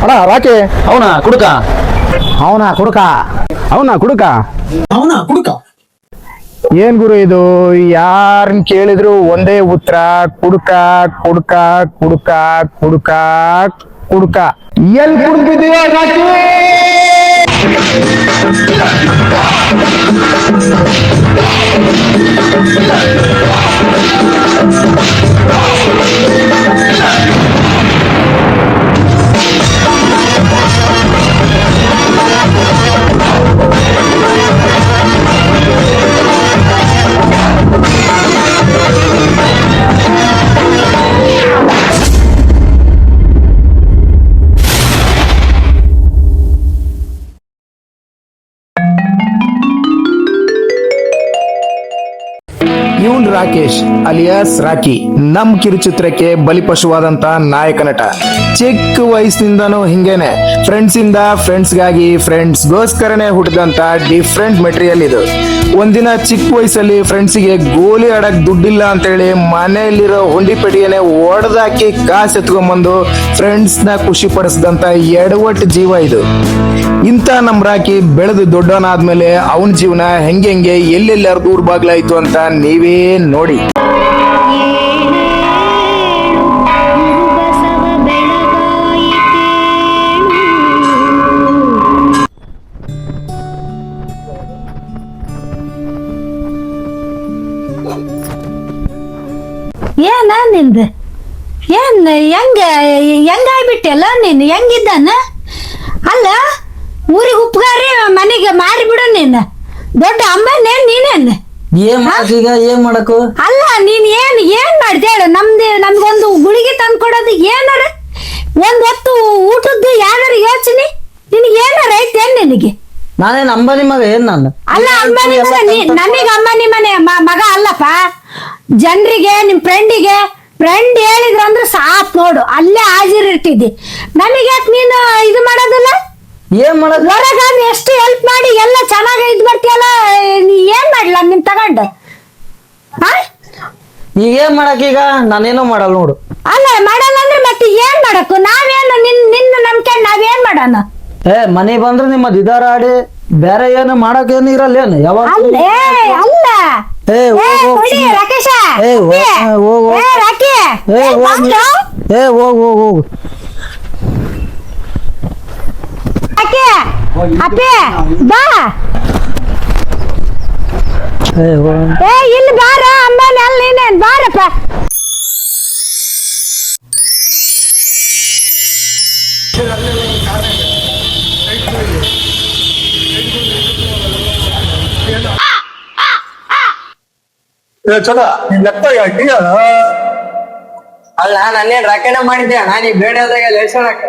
ಅಣ್ಣ ರಾಕೆ ಅವನ ಕುಡುಕ ಅವನ ಕುಡುಕ ಅವನ ಕುಡುಕ ಅವನ ಕುಡುಕ. ಏನ್ ಗುರು ಇದು? ಯಾರನ್ ಕೇಳಿದ್ರು ಒಂದೇ ಉತ್ತರ, ಕುಡುಕ ಕುಡುಕ ಕುಡುಕ ಕುಡುಕ ಕುಡುಕ. ಎಲ್ ಕುಡುಕಿದೀಯ ರಾಕಿ? ಇವನ್ ರಾಕೇಶ್ ಅಲಿಯಾಸ್ ರಾಕಿ ನಮ್ ಕಿರುಚಿತ್ರಕ್ಕೆ ಬಲಿಪಶುವಾದಂತ ನಾಯಕ ನಟ. ಚಿಕ್ಕ ವಯಸ್ಸಿನಿಂದನೂ ಹಿಂಗೇನೆ, ಫ್ರೆಂಡ್ಸ್ ಇಂದ ಫ್ರೆಂಡ್ಸ್ ಗಾಗಿ ಫ್ರೆಂಡ್ಸ್ ಗೋಸ್ಕರನೇ ಹುಟ್ಟಿದಂತ ಡಿಫ್ರೆಂಟ್ ಮೆಟೀರಿಯಲ್ ಇದು. ಒಂದಿನ ಚಿಕ್ಕ ವಯಸ್ಸಲ್ಲಿ ಫ್ರೆಂಡ್ಸಿಗೆ ಗೋಲಿ ಆಡಕ್ ದುಡ್ಡಿಲ್ಲ ಅಂತ ಹೇಳಿ ಮನೆಯಲ್ಲಿರೋ ಹುಂಡಿ ಪೆಟ್ಟಿಗೆನೆ ಒಡೆದಾಕಿ ಕಾಸು ಎತ್ಕೊಂಡ್ಬಂದು ಫ್ರೆಂಡ್ಸ್ ನ ಖುಷಿ ಪಡಿಸಿದಂತ ಎಡವಟ್ಟು ಜೀವ ಇದು. ಇಂಥ ನಮ್ ರಾಕಿ ಬೆಳೆದು ದೊಡ್ಡವನಾದ್ಮೇಲೆ ಅವನ ಜೀವನ ಹೆಂಗೆ ಎಲ್ಲೆಲ್ಲಾರು ದೂರ ಬಾಗ್ಲಾಯ್ತು ಅಂತ ನೀವೇ ನೋಡಿ. ಏನ ನಿಂದ ಏನ್ ಹೆಂಗಾಗ್ಬಿಟ್ಟಲ್ಲ ನೀನು? ಹೆಂಗಿದ್ದಾನ ಅಲ್ಲ? ಊರಿಗೆ ಉಪ್ಪಗಾರಿ ಮನೆಗೆ ಮಾರಿ ಬಿಡು ನೀನು. ದೊಡ್ಡ ಅಮ್ಮನೇ ನೀನೇನ್? ಈಗ ಏನ್ ಮಾಡಕು? ಅಲ್ಲ ನೀನ್ ಏನ್ ಮಾಡ್ದೆ ಹೇಳು? ನಮ್ಗೊಂದು ಗುಳಿಗೆ ತಂದು ಕೊಡೋದು ಏನಾರ ಒಂದ್ ಹೊತ್ತು ಊಟದ್ದು ಯಾರು ಯೋಚನೆ ನಿನಗೆ ಏನಾರ ಐತೇನ್ ನಿನಗೆ? ನಾನೇನ್ ಅಂಬಾನಿ ಮಗ ಏನ್ ನಾನು? ಅಲ್ಲ ಅಂಬಾನಿ ಮಗ, ನಮಗ ಅಂಬಾನಿ ಮನೆ ಮಗ ಅಲ್ಲಪ್ಪ. ಜನರಿಗೆ ನಿಮ್ ಫ್ರೆಂಡ್ ಹೇಳಿದ್ರಂದ್ರೆ ಸಾಕ್ ನೋಡು, ಅಲ್ಲೇ ಹಾಜಿರಿಟ್ಟಿದ್ದಿ. ನಮಗೆ ಯಾಕೆ ನೀನು ಇದು ಮಾಡೋದಿಲ್ಲ? ಏನ್ ಮಾಡೋದು? ಹೊರಗಾದ್ರೆ ಎಷ್ಟು ಹೆಲ್ಪ್ ಮಾಡಿ ಎಲ್ಲ ಚೆನ್ನಾಗಿ ಇದ್ ಬರ್ತೀಯಲ್ಲ, ನೀ ಏನ್ ಮಾಡ್ಲ ನಿನ್ ತಗೊಂಡು? ಈಗ ಏನ್ ಮಾಡಕ್? ಈಗ ನಾನೇನೋ ಮಾಡಲ್ಲ ನೋಡು. ಅಲ್ಲ ಮಾಡಲ್ಲ ಅಂದ್ರೆ ಮತ್ತೆ ಏನ್ ಮಾಡಕ್ಕು? ನಾವೇನು ನಿನ್ನ ನಂಬಿಕೆ ನಾವೇನ್ ಮಾಡೋಣ? ಮನೆ ಬಂದ್ರೆ ನಿಮ್ಮದ್ ಇದಾರ ಆಡಿ ಬೇರೆ ಏನು ಮಾಡಕ್ ಏನು ಇರಲ್ಲ ಏನು? ಯಾವಾಗ ಅಲ್ಲ ರಾಕೇಶ ರಾಕಿ ಹೋಗು ಅಪ್ಪೆ ಬಾ. ಇಲ್ಲಿ ಬಾರ ಅಂಬಾನಿ ಅಲ್ಲ ನೀನೇನ್ ಬಾರಪ್ಪ. ಅಲ್ಲ ನಾನೇನ್ ರಾಕೆಟ ಮಾಡಿದ್ದೆ ಅಣ್ಣ, ನೀ ಬೇಡ ಲೇಸೋಣಕ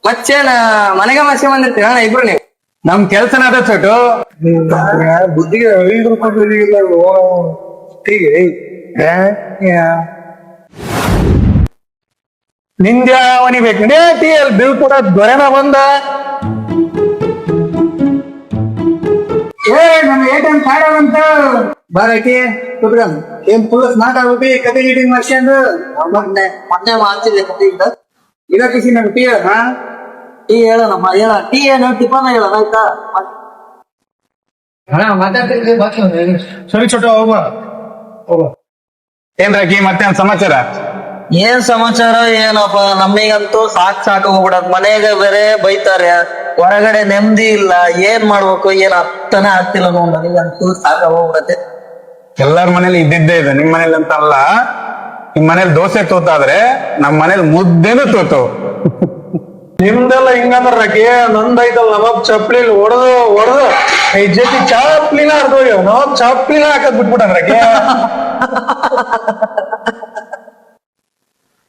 ಮಚ್ಚೇನ ಮನೆಗೆ ಮಸ್ಕೆ ಬಂದಿರ್ತೀರ ಅಣ್ಣ ಇಬ್ರು ನೀವು. ನಮ್ ಕೆಲ್ಸನ ಅದ ಚೋಟು. ಬುದ್ಧಿಗೆ ನಿಂದ್ಯ ಅವನಿಬೇಕು ಬಿಲ್ ಕೂಡ ದೊರೆನ ಬಂದ. ನಮ್ ಏಟನ್ ಕಾಡಂತ ಬರಕಿ ಕುತ್ಕೊಂಡ್ ಏನ್ ಫುಲ್ ಸ್ಮಾರ್ಟ್ ಆಗ್ಬಿಟ್ಟು ಕತೆ ಗೀಟಿಂಗ್ ಮಾಡ್ಸ್ಕೊಂಡು ಮೊನ್ನೆ ಮಾಡ್ತಿದ್ದೆ ಕತೆ ಇದ್ದ ಇದ ಖುಷಿ ನಮ್ ಟೀ ಟೀ ಹೇಳೋಣಮ್ಮ ಹೇಳ ಟೀ ಏನು ಟಿಫನ್ ಹೇಳೋಣ ಆಯ್ತಾ? ಸರಿ ಚೋಟು ಹೋಗ. ಏನ್ ರಾಕಿ ಮತ್ತೇನ್ ಸಮಾಚಾರ? ಏನ್ ಸಮಾಚಾರ ಏನಪ್ಪ, ನಮಗಂತೂ ಸಾಕು ಹೋಗ್ಬಿಡತ್. ಮನೆಗೆ ಬೇರೆ ಬೈತಾರೆ, ಹೊರಗಡೆ ನೆಮ್ಮದಿ ಇಲ್ಲ. ಏನ್ ಮಾಡ್ಬೇಕು ಏನ್ ಅರ್ಥನೇ ಆಗ್ತಿಲ್ಲ ನೋಡ್. ನನಗಂತೂ ಸಾಕ ಹೋಗ್ಬಿಡತ್ತೆ. ಎಲ್ಲಾರ ಮನೇಲಿ ಇದ್ದಿದ್ದೇ ಇದೆ, ನಿಮ್ ಮನೇಲಿ ಅಂತ ಅಲ್ಲ. ನಿಮ್ ಮನೇಲಿ ದೋಸೆ ತೋತಾದ್ರೆ ನಮ್ ಮನೇಲಿ ಮುದ್ದೆನೂ ತೋತು. ನಿಮ್ದೆಲ್ಲ ಹಿಂಗಂದ್ರ ರಾಕಿ, ನಂದೈತಲ್ಲ ನವಾಬ್ ಚಪ್ಲಿ ಹೊಡೆದು ಈ ಜೊತೆ ಚಾಪ್ಲಿನ ಅರ್ಧೋಯ್ಯ ನವಾಬ್ ಚಾಪ್ಲಿನ ಹಾಕದ್ ಬಿಟ್ಬಿಟ್ಟ ರಾಕಿ.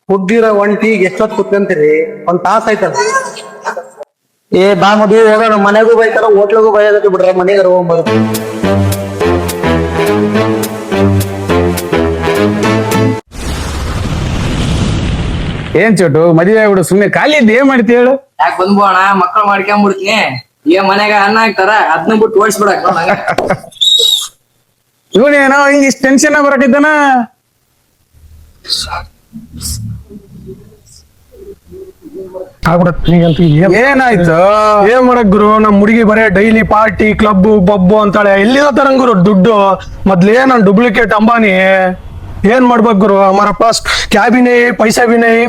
ಹುಡ್ದಿರೋ ಒಂಟಿಗೆ ಎಷ್ಟೊತ್ತು ಕುತ್ಕಂತೀರಿ? ಒಂದ್ ತಾಸ ಆಯ್ತಲ್ಲ. ಬಾ ಮದ್ವಿ ಹೋಗೋಣ. ಮನೆಗೂ ಬೈತಾರ, ಹೋಟ್ಲಿಗೂ ಬೈಯೋದಕ್ಕೆ ಬಿಡ್ರ, ಮನೆಗೆ ಹೋಗ್ಬೋದು. ಏನ್ ಚೋಟು ಮದುವೆ ಆಗ್ಬಿಡು, ಸುಮ್ನೆ ಖಾಲಿ ಇದ್ದು ಏನ್ ಮಾಡ್ತಿ ಹೇಳು? ಯಾಕೆ ಬಂದ್ಬೋಣ, ಮಕ್ಕಳು ಮಾಡ್ಕೊಂಡ್ಬಿಡ್ತೀನಿ. ಈಗ ಮನೆಗ ಅನ್ನ ಹಾಕ್ತಾರ, ಅದನ್ನ ಬಿಟ್ಟು ಓಡಿಸ್ಬಿಡಕ್ ಇವನೇನೋ ಹಿಂಗ ಇಷ್ಟ ಟೆನ್ಷನ್ ಬರಕಿದ್ದಾನ. ಏನಾಯ್ತು? ಏನ್ ಮಾಡಕ್ ಗುರು, ನಮ್ ಹುಡುಗಿ ಬರೇ ಡೈಲಿ ಪಾರ್ಟಿ ಕ್ಲಬ್ ಬಬ್ಬು ಅಂತಾಳೆ. ಎಲ್ಲಿಂದ ತರಂಗ್ ಗುರು ದುಡ್ಡು? ಮೊದ್ಲೇ ನಾನ್ डुप्लीकेट अंबानी. ಏನ್ ಮಾಡ್ಬೇಕು ಗುರು? हमारा पास क्या भी नहीं, पैसा भी नहीं,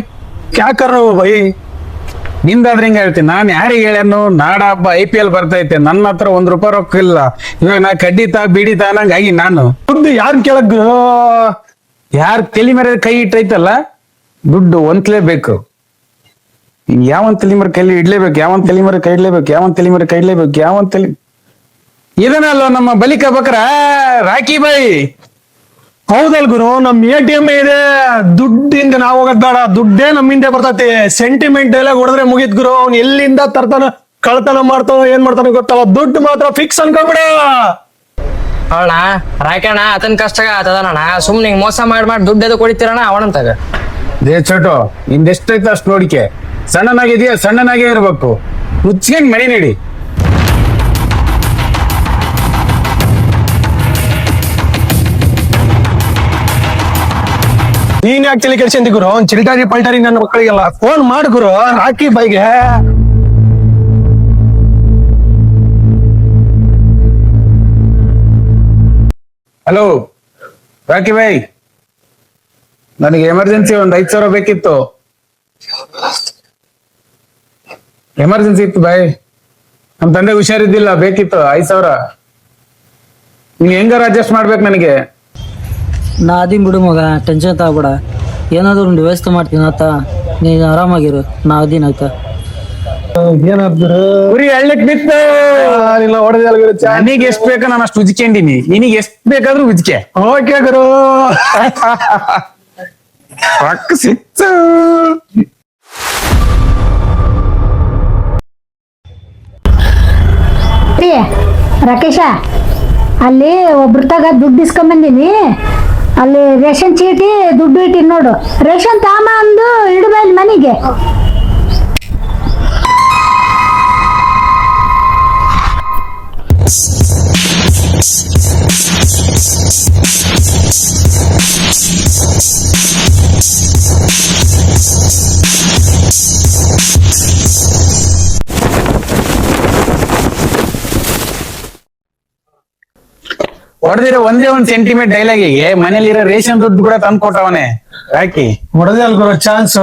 क्या कर रहे हो भाई? ನಿಂದಾದ್ರೆ ಹಿಂಗ ಹೇಳ್ತೀನಿ. ನಾನ್ ಯಾರಿಗೆ ಹೇಳ್ಯಾನು? ನಾಡ ಹಬ್ಬ IPL ಬರ್ತೈತೆ, ನನ್ನ ಹತ್ರ ₹1 ರೊಕ್ಕ ಇಲ್ಲ. ಇವಾಗ ನಾ ಕಡ್ಡಿತಾ ಬೀಡಿತಾ ಅನ್ನಂಗಾಗಿ ನಾನು ದುಡ್ಡು ಯಾರ್ ಕೇಳಕ್ ಗುರು? ಯಾರ್ ತಲೆ ಮೇಲೆ ಕೈ ಇಟ್ಟೈತಲ್ಲ ದುಡ್ಡು ಒಂದ್ಲೇಬೇಕು. ಯಾವನ್ ತಲೆ ಮೇಲೆ ಕೈ ಇಡ್ಲೇಬೇಕು, ಯಾವನ್ ತಲೆ ಮೇಲೆ ಕೈ ಇಡ್ಲೇಬೇಕು, ಯಾವನ್ ತಲೆ ಮೇಲೆ ಕೈ ಇಡ್ಲೇಬೇಕು, ಯಾವನ್ ತಲೆ. ಇದನ್ನಲ್ಲ ನಮ್ಮ ಬಲಿಕ ಬಕ್ರ ರಾಕಿ ಬಾಯಿ. ಹೌದಲ್ ಗುರು, ನಮ್ ATM ಇದೆ, ದುಡ್ಡಿಂದ ನಾವ್ ಹೋಗೋದ್ ಬೇಡ, ದುಡ್ಡೇ ನಮ್ಮಿಂದ ಬರ್ತೈತಿ. ಸೆಂಟಿಮೆಂಟ್ ಎಲ್ಲ ಹೊಡೆದ್ರೆ ಮುಗಿತ್ ಗುರು. ಅವ್ನ್ ಎಲ್ಲಿಂದ ತರ್ತಾನ, ಕಳ್ತನ ಮಾಡ್ತಾನೋ ಏನ್ ಮಾಡ್ತಾನೋ ಗೊತ್ತಲ್ಲ, ದುಡ್ಡು ಮಾತ್ರ ಫಿಕ್ಸ್ ಅನ್ಕೊಂಬಿಡ. ಅವಣ ರಾಕಣ್ಣ ಅತನ್ ಕಷ್ಟ ಆತದಣ್ಣ. ಸುಮ್ನೆ ಮೋಸ ಮಾಡಿ ದುಡ್ಡು ಎದು ಕೊಡಿತೀರಣ್ಣ ಅವನಂತಾಗ. ದೇ ಚೋಟು ಇಂದೆಷ್ಟೈತೆ ಅಷ್ಟು ನೋಡಿಕೆ. ಸಣ್ಣನಾಗಿದೆಯಾ, ಸಣ್ಣನಾಗೇ ಇರ್ಬೇಕು. ಹುಚ್ಚಿಗೆ ಮಣಿ ನೀಡಿ. ನೀನ್ ಯಾಕೆ ತಲೆ ಕೆಡ್ಸಂತಿ ಗುರು? ಅವ್ನ್ ಚಿಲ್ಟಾರಿ ಪಲ್ಟಾರಿ ನನ್ನ ಮಕ್ಕಳಿಗೆಲ್ಲ ಫೋನ್ ಮಾಡು ಗುರು, ರಾಕಿ ಬೈಗೆ. ಹಲೋ ರಾಕಿ ಬಾಯ್, ನನಗೆ ಎಮರ್ಜೆನ್ಸಿ ಒಂದ್ 5,000 ಬೇಕಿತ್ತು. ಎಮರ್ಜೆನ್ಸಿ ಇತ್ತು ಬಾಯ್, ನಮ್ ತಂದೆ ಹುಷಾರಿದ್ದಿಲ್ಲ, ಬೇಕಿತ್ತು 5,000. ನೀನ್ ಹೆಂಗಾರ ಅಡ್ಜಸ್ಟ್ ಮಾಡ್ಬೇಕು ನನಗೆ. ನಾ ಅದಿನ್ ಬಿಡು ಮಗ, ಟೆನ್ಷನ್ ತಗೋಬೇಡ. ಏನಾದ್ರು ಒಂದು ವ್ಯವಸ್ಥೆ ಮಾಡ್ತೀನಿ ಆತ, ನೀನು ಆರಾಮಾಗಿರು. ನಾ ಅದಿನ್ ಆಯ್ತಾ? ಗುರಿ ಎಳ್ಳಕ್ ಬಿತ್ತ ನನಗೆ ಎಷ್ಟ್ ಬೇಕ ನಾನು ಅಷ್ಟು ಉಜ್ಕೊಂಡಿನಿ. ನಿನಗೆ ಎಷ್ಟ್ ಬೇಕಾದ್ರೂ ಉಜ್ಕೆ. ಓಕೆ ಗುರು. ರೊಕ್ಕ ಸಿಕ್ತು. ರಾಕೇಶ, ಅಲ್ಲಿ ಒಬ್ರ ತಗ ದುಡ್ಡು ಇಸ್ಕೊಂಬಂದಿನಿ. ಅಲ್ಲಿ ರೇಷನ್ ಚೀಟಿ ದುಡ್ಡು ಇಟ್ಟಿ ನೋಡು. ರೇಷನ್ ತಾಮ ಅಂದು ಇಡಬೇಡಿ ಮನೆಗೆ. ಹೊಡೆದಿರೋ ಒಂದೇ ಒಂದ್ ಸೆಂಟಿಮೆಂಟ್ ಡೈಲಾಗಿಗೆ ಮನೇಲಿರೋ ರೇಷನ್ ದುಡ್ಡು ಕೂಡ ತಂದು ಕೊಟ್ಟವನೆ ರಾಕಿ. ಹೊಡೆದೇ ಅಲ್ ಗುರು ಚಾನ್ಸ್.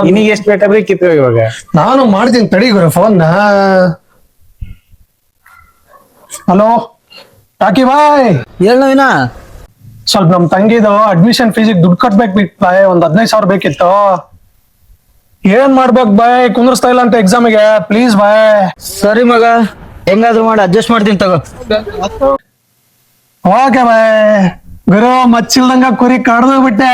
ನಿನಗೆ ಎಷ್ಟ್ ಬೇಕಾದ್ರೆ ಕಿತ್ತು ಇವಾಗ. ನಾನು ಮಾಡ್ತೀನಿ ತಡಿ ಗುರು ಫೋನ್. ಹಲೋ ರಾಕಿ ಬಾಯ್, ಹೇಳ. ಸ್ವಲ್ಪ ನಮ್ ತಂಗಿದು ಅಡ್ಮಿಷನ್ ಫೀಸಿಗೆ ದುಡ್ಡು ಕಟ್ಬೇಕು ಬಾಯ್. ಒಂದ್ 15,000 ಬೇಕಿತ್ತು. ಏನ್ ಮಾಡ್ಬೇಕು ಬಾಯ್? ಕುಂದ್ರಸ್ತಾ ಇಲ್ಲ ಅಂತ ಎಕ್ಸಾಮಿಗೆ, ಪ್ಲೀಸ್ ಬಾಯ್. ಸರಿ ಮಗ, ಹೆಂಗಾದ್ರು ಮಾಡಿ ಅಡ್ಜಸ್ಟ್ ಮಾಡ್ತೀನಿ ತಗೋ. Okay bye. ಗುರು ಮಚ್ಚಿಲ್ದಂಗ ಕುರಿ ಕಡ್ದು ಬಿಟ್ಟೆ.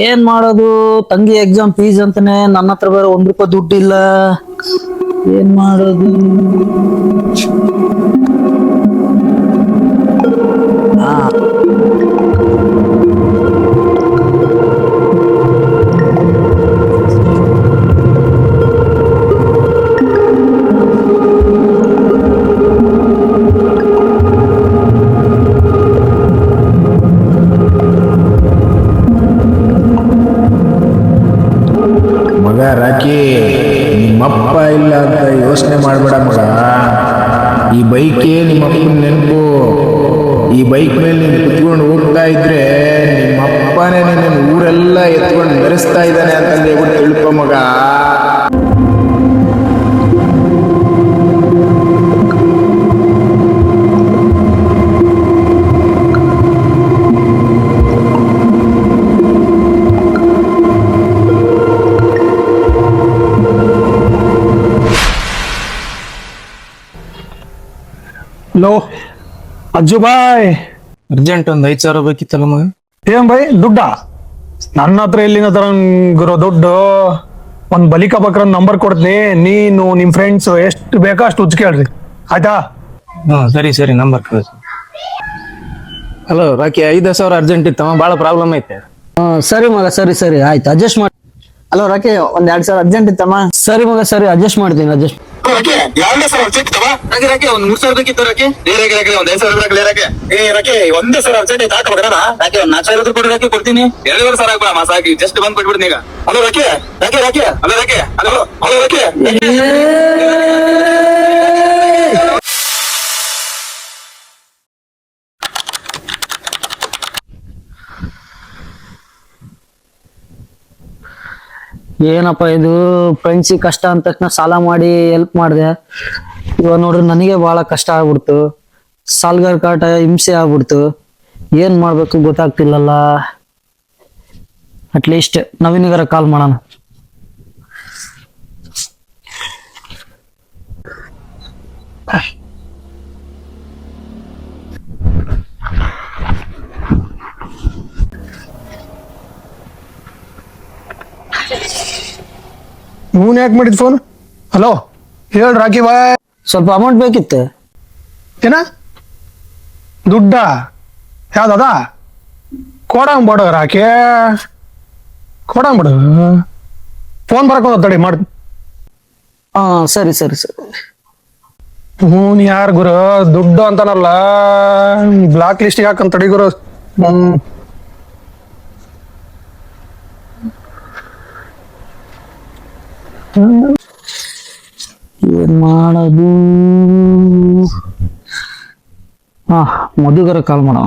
ಏನ್ ಮಾಡೋದು? ತಂಗಿ ಎಕ್ಸಾಮ್ ಫೀಸ್ ಅಂತಾನೆ, ನನ್ನ ಹತ್ರ ಬೇರೆ ₹1 ದುಡ್ಡು ಇಲ್ಲ. ಏನ್ ಮಾಡೋದು? ಮಗ ರಾಕಿ, ನಿಮ್ಮಪ್ಪ ಇಲ್ಲ ಅಂತ ಯೋಚನೆ ಮಾಡ್ಬೇಡ ಮಗ. ಈ ಬೈಕೇ ನಿಮ್ಮಪ್ಪನ ನೆನಪು. ಈ ಬೈಕ್ ಮೇಲೆ ನೀನು ಕುತ್ಕೊಂಡು ಹೋಗ್ತಾ ಇದ್ರೆ ನಿಮ್ಮಪ್ಪನೇ ನಿನ್ನ ಊರೆಲ್ಲ ಎತ್ಕೊಂಡು ಮೆರೆಸ್ತಾ ಇದ್ದಾನೆ ಅಂತ ಹೇಳ್ಬಿಟ್ಟು ತಿಳ್ಕೊ ಮಗ. ಹಲೋ ಅಜ್ಜು ಬಾಯ್, ಅರ್ಜೆಂಟ್ ಒಂದ್ 5,000 ಬೇಕಿತ್ತಲ್ಲ ಮಗ. ಏನ್ ಬಾಯ್ ದುಡ್ಡ? ನನ್ನ ಹತ್ರ ಎಲ್ಲಿಂದ ತರ ಗುರು ದುಡ್ಡು? ಒಂದ್ ಬಲಿಕ ಬಕ್ರ ನಂಬರ್ ಕೊಡ್ತೀನಿ, ನೀನು ನಿಮ್ ಫ್ರೆಂಡ್ಸ್ ಎಷ್ಟು ಬೇಕೋ ಅಷ್ಟು ಉಜ್ಜಿ ಕೇಳ್ರಿ ಆಯ್ತಾ? ಸರಿ ನಂಬರ್ ಕಳಿಸು. ಹಲೋ ರಾಕಿ, 5,000 ಅರ್ಜೆಂಟ್ ಇತ್ತಮ್ಮ, ಬಹಳ ಪ್ರಾಬ್ಲಮ್ ಐತೆ. ಸರಿ ಮಗ, ಸರಿ ಆಯ್ತು, ಅಡ್ಜಸ್ಟ್ ಮಾಡಿ. ಹಲೋ ರಾಕಿ, ಒಂದ್ 2,000 ಅರ್ಜೆಂಟ್ ಇತ್ತಮ್ಮ. ಸರಿ ಮಗ, ಸರಿ ಅಡ್ಜಸ್ಟ್ ಮಾಡ್ತೀನಿ. ಎರಡೇ ಸಾವಿರ ಚೆಕ್ ತವಾ ರಾಕೆ ಒಂದ್ 3,000 ಬೇಕಿತ್ತು ರಾಕೆ ಒಂದ್ 5,000 ರಾಕೆ ರಾಕೆ ಒಂದೇ ಸಲ ಅರ್ಜೆಂಟ್ ಐತೆ ಹಾಕಬೇಡ ರಾಕೆ ಒಂದ್ 4,000 ಕೊಡಿ ರಾಕೆ ಕೊಡ್ತೀನಿ 2,500 ಆಗ್ಬೇಡ ಮಾಸ ಹಾಕಿ ಜಸ್ಟ್ ಬಂದ್ ಕೊಟ್ಬಿಡ್ತೀನಿ ಈಗ ಹಲೋ ರಾಕೆ ಹಲೋ ರಾಕೆ ಹಲೋ ರಾಕೆ ಏನಪ್ಪ ಇದು ಫ್ರೆಂಡ್ಸಿಗೆ ಕಷ್ಟ ಅಂದ ತಕ್ಷಣ ಸಾಲ ಮಾಡಿ ಹೆಲ್ಪ್ ಮಾಡಿದೆ. ಇವಾಗ ನೋಡ್ರಿ ನನಗೆ ಬಹಳ ಕಷ್ಟ ಆಗ್ಬಿಡ್ತು. ಸಾಲ್ಗಾರ ಕಾಟ ಹಿಂಸೆ ಆಗ್ಬಿಡ್ತು. ಏನ್ ಮಾಡ್ಬೇಕು ಗೊತ್ತಾಗ್ತಿಲ್ಲಲ್ಲ. ಅಟ್ಲೀಸ್ಟ್ ನವೀನಿಗಾರ ಕಾಲ್ ಮಾಡೋಣ. ಇವನ್ ಯಾಕೆ ಮಾಡಿದ್ ಫೋನ್? ಹಲೋ ಹೇಳ್ ರಾಕಿ ಬಾಯ್. ಸ್ವಲ್ಪ ಅಮೌಂಟ್ ಬೇಕಿತ್ತು. ಏನ ದುಡ್ಡ ಯಾವ್ದದ? ಕೊಡಂಬಿಡು ರಾಕಿ, ಕೊಡಂಬಿಡು. ಫೋನ್ ಬರಕೋದ ತಡಿ ಮಾಡ್. ಹಾ ಸರಿ ಸರಿ ಸರಿ. ಹ್ಞೂ ಯಾರು ಗುರು ದುಡ್ಡು ಅಂತಾನಲ್ಲ, ಬ್ಲಾಕ್ ಲಿಸ್ಟ್ ಯಾಕಂತ ತಡಿ ಗುರು. ಏನ್ ಮಾಡೋದು? ಹಾ ಮದುಗರ ಕಾಲ್ ಮಾಡೋ.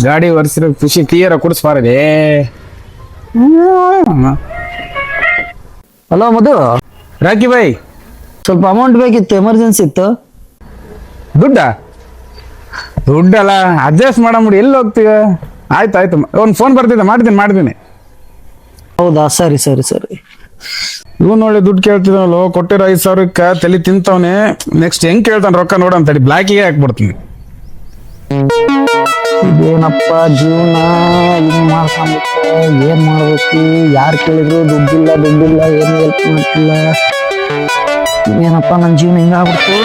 ಗಾಡಿ ಒರೆಸಿರೋ ಖುಷಿ ಕ್ಲಿಯರ್ ಕುಡಿಸ್ಬಾರದೆ. ಹಲೋ ಮಧು, ರಾಕಿ ಬಾಯ್ ಸ್ವಲ್ಪ ಅಮೌಂಟ್ ಬೇಕಿತ್ತು, ಎಮರ್ಜೆನ್ಸಿ ಇತ್ತು. ದುಡ್ಡಲ್ಲ ಅಡ್ಜಸ್ಟ್ ಮಾಡಂಬಿಡಿ. ಎಲ್ಲಿ ಹೋಗ್ತೀವ? ಆಯ್ತು ಒಂದು ಫೋನ್ ಬರ್ತಿದ್ದೆ, ಮಾಡ್ತೀನಿ. ಹೌದಾ ಸರಿ ಸರಿ ಸರಿ. ಇವನ್ ಒಳ್ಳೆ ದುಡ್ಡು ಕೇಳ್ತಿದ್ನಲ್ಲ, ಕೊಟ್ಟಿರೋ 5,000 ತಲೆ ತಿಂತವನೆ. ನೆಕ್ಸ್ಟ್ ಹೆಂಗ್ ಕೇಳ್ತಾನ ರೊಕ್ಕ ನೋಡಂತಡಿ, ಬ್ಲಾಕಿಗೆ ಹಾಕ್ಬಿಡ್ತೀನಿ. ಇದೇನಪ್ಪ ಜೀವನ, ಹಿಂಗ್ ಮಾಡ್ಕೊಂಡ್ಬಿಟ್ಟು ಏನ್ ಮಾಡ್ಬೇಕು? ಯಾರು ಕೇಳಿದ್ರು ದುಡ್ಡಿಲ್ಲ ಏನು ಹೆಲ್ಪ್ ಮಾಡ್ತಿಲ್ಲ. ಏನಪ್ಪ ನನ್ನ ಜೀವನ ಹಿಂಗಾಗ್ಬಿಡ್ತು.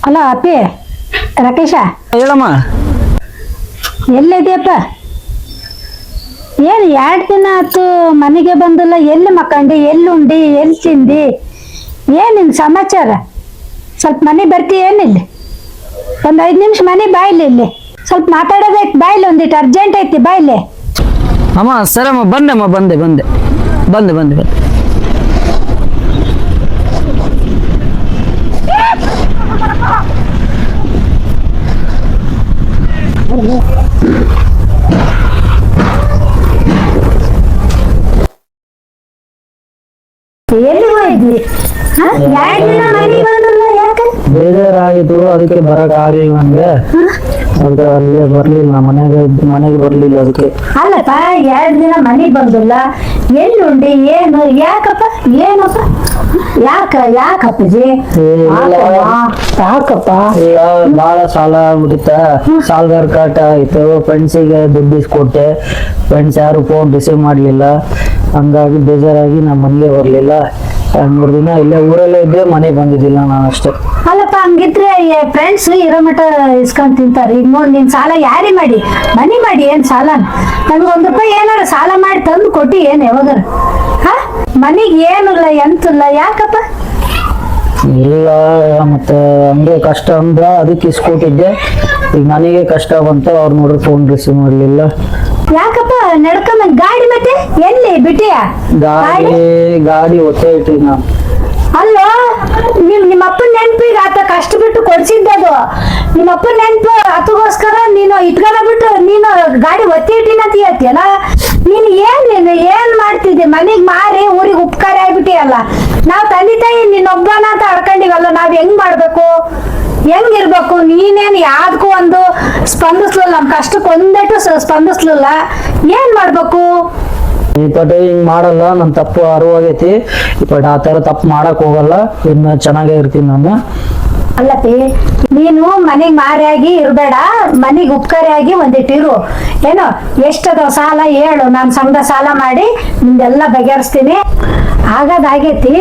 ಹಲೋ ಅಪ್ಪಿ, ರಾಕೇಶ ಹೇಳಮ್ಮ. ಎಲ್ಲಿದ್ಯಪ್ಪ? ಏನು 2 ದಿನ ಆಯ್ತು ಮನೆಗೆ ಬಂದಿಲ್ಲ. ಎಲ್ಲಿ ಮಕ್ಕಂಡಿ, ಎಲ್ಲಿ ಉಂಡಿ, ಎಲ್ಲಿ ತಿಂದಿ? ಏನಿನ್ ಸಮಾಚಾರ? ಸ್ವಲ್ಪ ಮನೆ ಬರ್ತಿ ಏನಿಲ್ಲಿ? ಒಂದು 5 ನಿಮಿಷ ಮನೆ ಬಾಯ್ಲಿ, ಇಲ್ಲಿ ಸ್ವಲ್ಪ ಮಾತಾಡೋದೈತಿ. ಬಾಯ್ಲಿ, ಒಂದಿಟ್ಟು ಅರ್ಜೆಂಟ್ ಐತಿ, ಬಾಯ್ಲಿ. ಅಮ್ಮ ಸರಮ್ಮ, ಬಂದೆ. ಎಲ್ಲಿ ಹೋಗಿದ್ವಿ? 2 ದಿನ ಮನೆಗೆ ಬಂದಿಲ್ಲ, ಯಾಕೆ? ಬೇಜಾರಾಗಿತ್ತು, ಅದಕ್ಕೆ ಬರಕ್ ಆಗಿಲ್ಲ ನಂಗೆ. ಅದಕ್ಕೆ ಅಲ್ಲೇ ಬರ್ಲಿಲ್ಲ, ಮನೆಗೆ ಬರ್ಲಿಲ್ಲ ಅದಕ್ಕೆ. ಅಲ್ಲಪ್ಪ, 2 ದಿನ ಮನೆಗೆ ಬಂದಿಲ್ಲ, ಎಲ್ಲಿ ಉಂಡಿ, ಏನು, ಯಾಕಪ್ಪ, ಏನಪ್ಪ? ಯಾಕಪ್ಪಾಜಿ ಯಾಕಪ್ಪ ಈಗ ಬಾಳ ಸಾಲ ಆಗ್ಬಿಡುತ್ತ ಸಾಲಗಾರ ಕಾಟ ಆಯ್ತು, ಫ್ರೆಂಡ್ಸಿಗೆ ದುಡ್ಡು ಇಸ್ಕೊಟ್ಟೆ, ಫ್ರೆಂಡ್ಸ್ ಯಾರು ಫೋನ್ ರಿಸೀವ್ ಮಾಡ್ಲಿಲ್ಲ, ಹಂಗಾಗಿ ಬೇಜಾರಾಗಿ ನಾ ಮನೆಗೆ ಬರ್ಲಿಲ್ಲ. 2-3 ದಿನ ಇಲ್ಲೇ ಊರಲ್ಲೇ ಇದ್ದೆ, ಮನೆಗೆ ಬಂದಿದ್ದಿಲ್ಲ ನಾನು ಅಷ್ಟೇ. ಅಲ್ಲಪ್ಪ ಹಂಗಿದ್ರೆ ಫ್ರೆಂಡ್ಸ್ ಇರೋ ಮಠ ಇಸ್ಕೊಂಡ್ ತಿಂತಾರ. ಈಗ ನೋಡಿ ನೀನ್ ಸಾಲ ಯಾರಿ ಮಾಡಿ ಮನಿ ಮಾಡಿ ಏನ್ ಸಾಲ ನನ್ಗೆ ₹1 ಏನಾರ ಸಾಲ ಮಾಡಿ ತಂದು ಕೊಟ್ಟಿ ಏನ್ ಯಾವಾಗ ಮನಿಗ್ ಏನಿಲ್ಲ ಎಂತಿಲ್ಲ ಯಾಕಪ್ಪ? ಇಲ್ಲ ಮತ್ತೆ ಹಂಗೆ ಕಷ್ಟ ಅಂದ್ರ ಅದಕ್ಕೆ ಇಸ್ಕೊಟ್ಟಿದ್ದೆ. ಈಗ ನನಗೆ ಕಷ್ಟ ಬಂತು, ಅವ್ರು ನೋಡ್ರಿ ಫೋನ್ ರಿಸೀವ್ ಮಾಡ್ಲಿಲ್ಲ. ಯಾಕಪ್ಪ ನಡ್ಕೊಂಡ್ ಗಾಡಿ ಮತ್ತೆ ಎಲ್ಲಿ ಬಿಟ್ಟಿಯ? ಗಾಡಿ ಒತ್ತೆ ಇಟ್ಟಿ ನಾನು. ಅಲ್ಲೋ ನಿಮ್ಮ ಅಪ್ಪನ ನೆನ್ಪಿಗೆ ಆತ ಕಷ್ಟ ಬಿಟ್ಟು ಕೊಡ್ಸಿದ್ದದು. ನಿಮ್ಮ ಅಪ್ಪನ ನೆನ್ಪು ಅದಕ್ಕೋಸ್ಕರ ನೀನು ಇಟ್ಕೊಂಡ ಬಿಟ್ಟು ನೀನು ಗಾಡಿ ಒತ್ತಿ ಇಟ್ಟಿನ ಅಂತ ಹೇಳ್ತೀಯಲ್ಲ. ನೀನು ಏನ್ ಮಾಡ್ತಿದ್ದೆ? ಮನೆಗ್ ಮಾರಿ ಊರಿಗೆ ಉಪಕಾರ ಆಗ್ಬಿಟ್ಟಿಯಲ್ಲ. ನಾವ್ ತಂದೆ ತಾಯಿ ನಿನ್ನೊಬ್ಬನ ಅಂತ ಅಡ್ಕೊಂಡಿವಲ್ಲ, ನಾವ್ ಹೆಂಗ್ ಮಾಡ್ಬೇಕು, ಹೆಂಗಿರ್ಬೇಕು? ನೀನೇನ್ ಯಾವ್ದಕ್ಕೂ ಒಂದು ಸ್ಪಂದಿಸ್ಲಿಲ್ಲ, ನಮ್ ಕಷ್ಟಕ್ಕೆ ಒಂದೇಟು ಸ್ಪಂದಿಸ್ಲಿಲ್ಲ. ಏನ್ ಮಾಡ್ಬೇಕು? ಈ ಪಟ ಹಿಂಗ್ ಮಾಡಲ್ಲ, ನನ್ ತಪ್ಪು ಅರಿವಾಗೈತಿ. ಈ ಪಟ ಆ ತರ ತಪ್ಪು ಮಾಡಕ್ ಹೋಗಲ್ಲ, ಇನ್ನು ಚೆನ್ನಾಗೇ ಇರ್ತೀನಿ ನಾನು. ಅಲ್ಲಪಿ ನೀನು ಮನೆಗ್ ಮಾರಿಯಾಗಿ ಇರ್ಬೇಡ, ಮನೆಗ್ ಉಪಕಾರಿಯಾಗಿ ಒಂದಿಟ್ಟಿರು. ಏನೋ ಎಷ್ಟದ ಸಾಲ ಹೇಳು, ನಾನ್ ಸಂಘ ಸಾಲ ಮಾಡಿ ನಿಮ್ದೆಲ್ಲ ಬಗೆಹರಿಸ್ತೀನಿ. ಆಗೈತಿ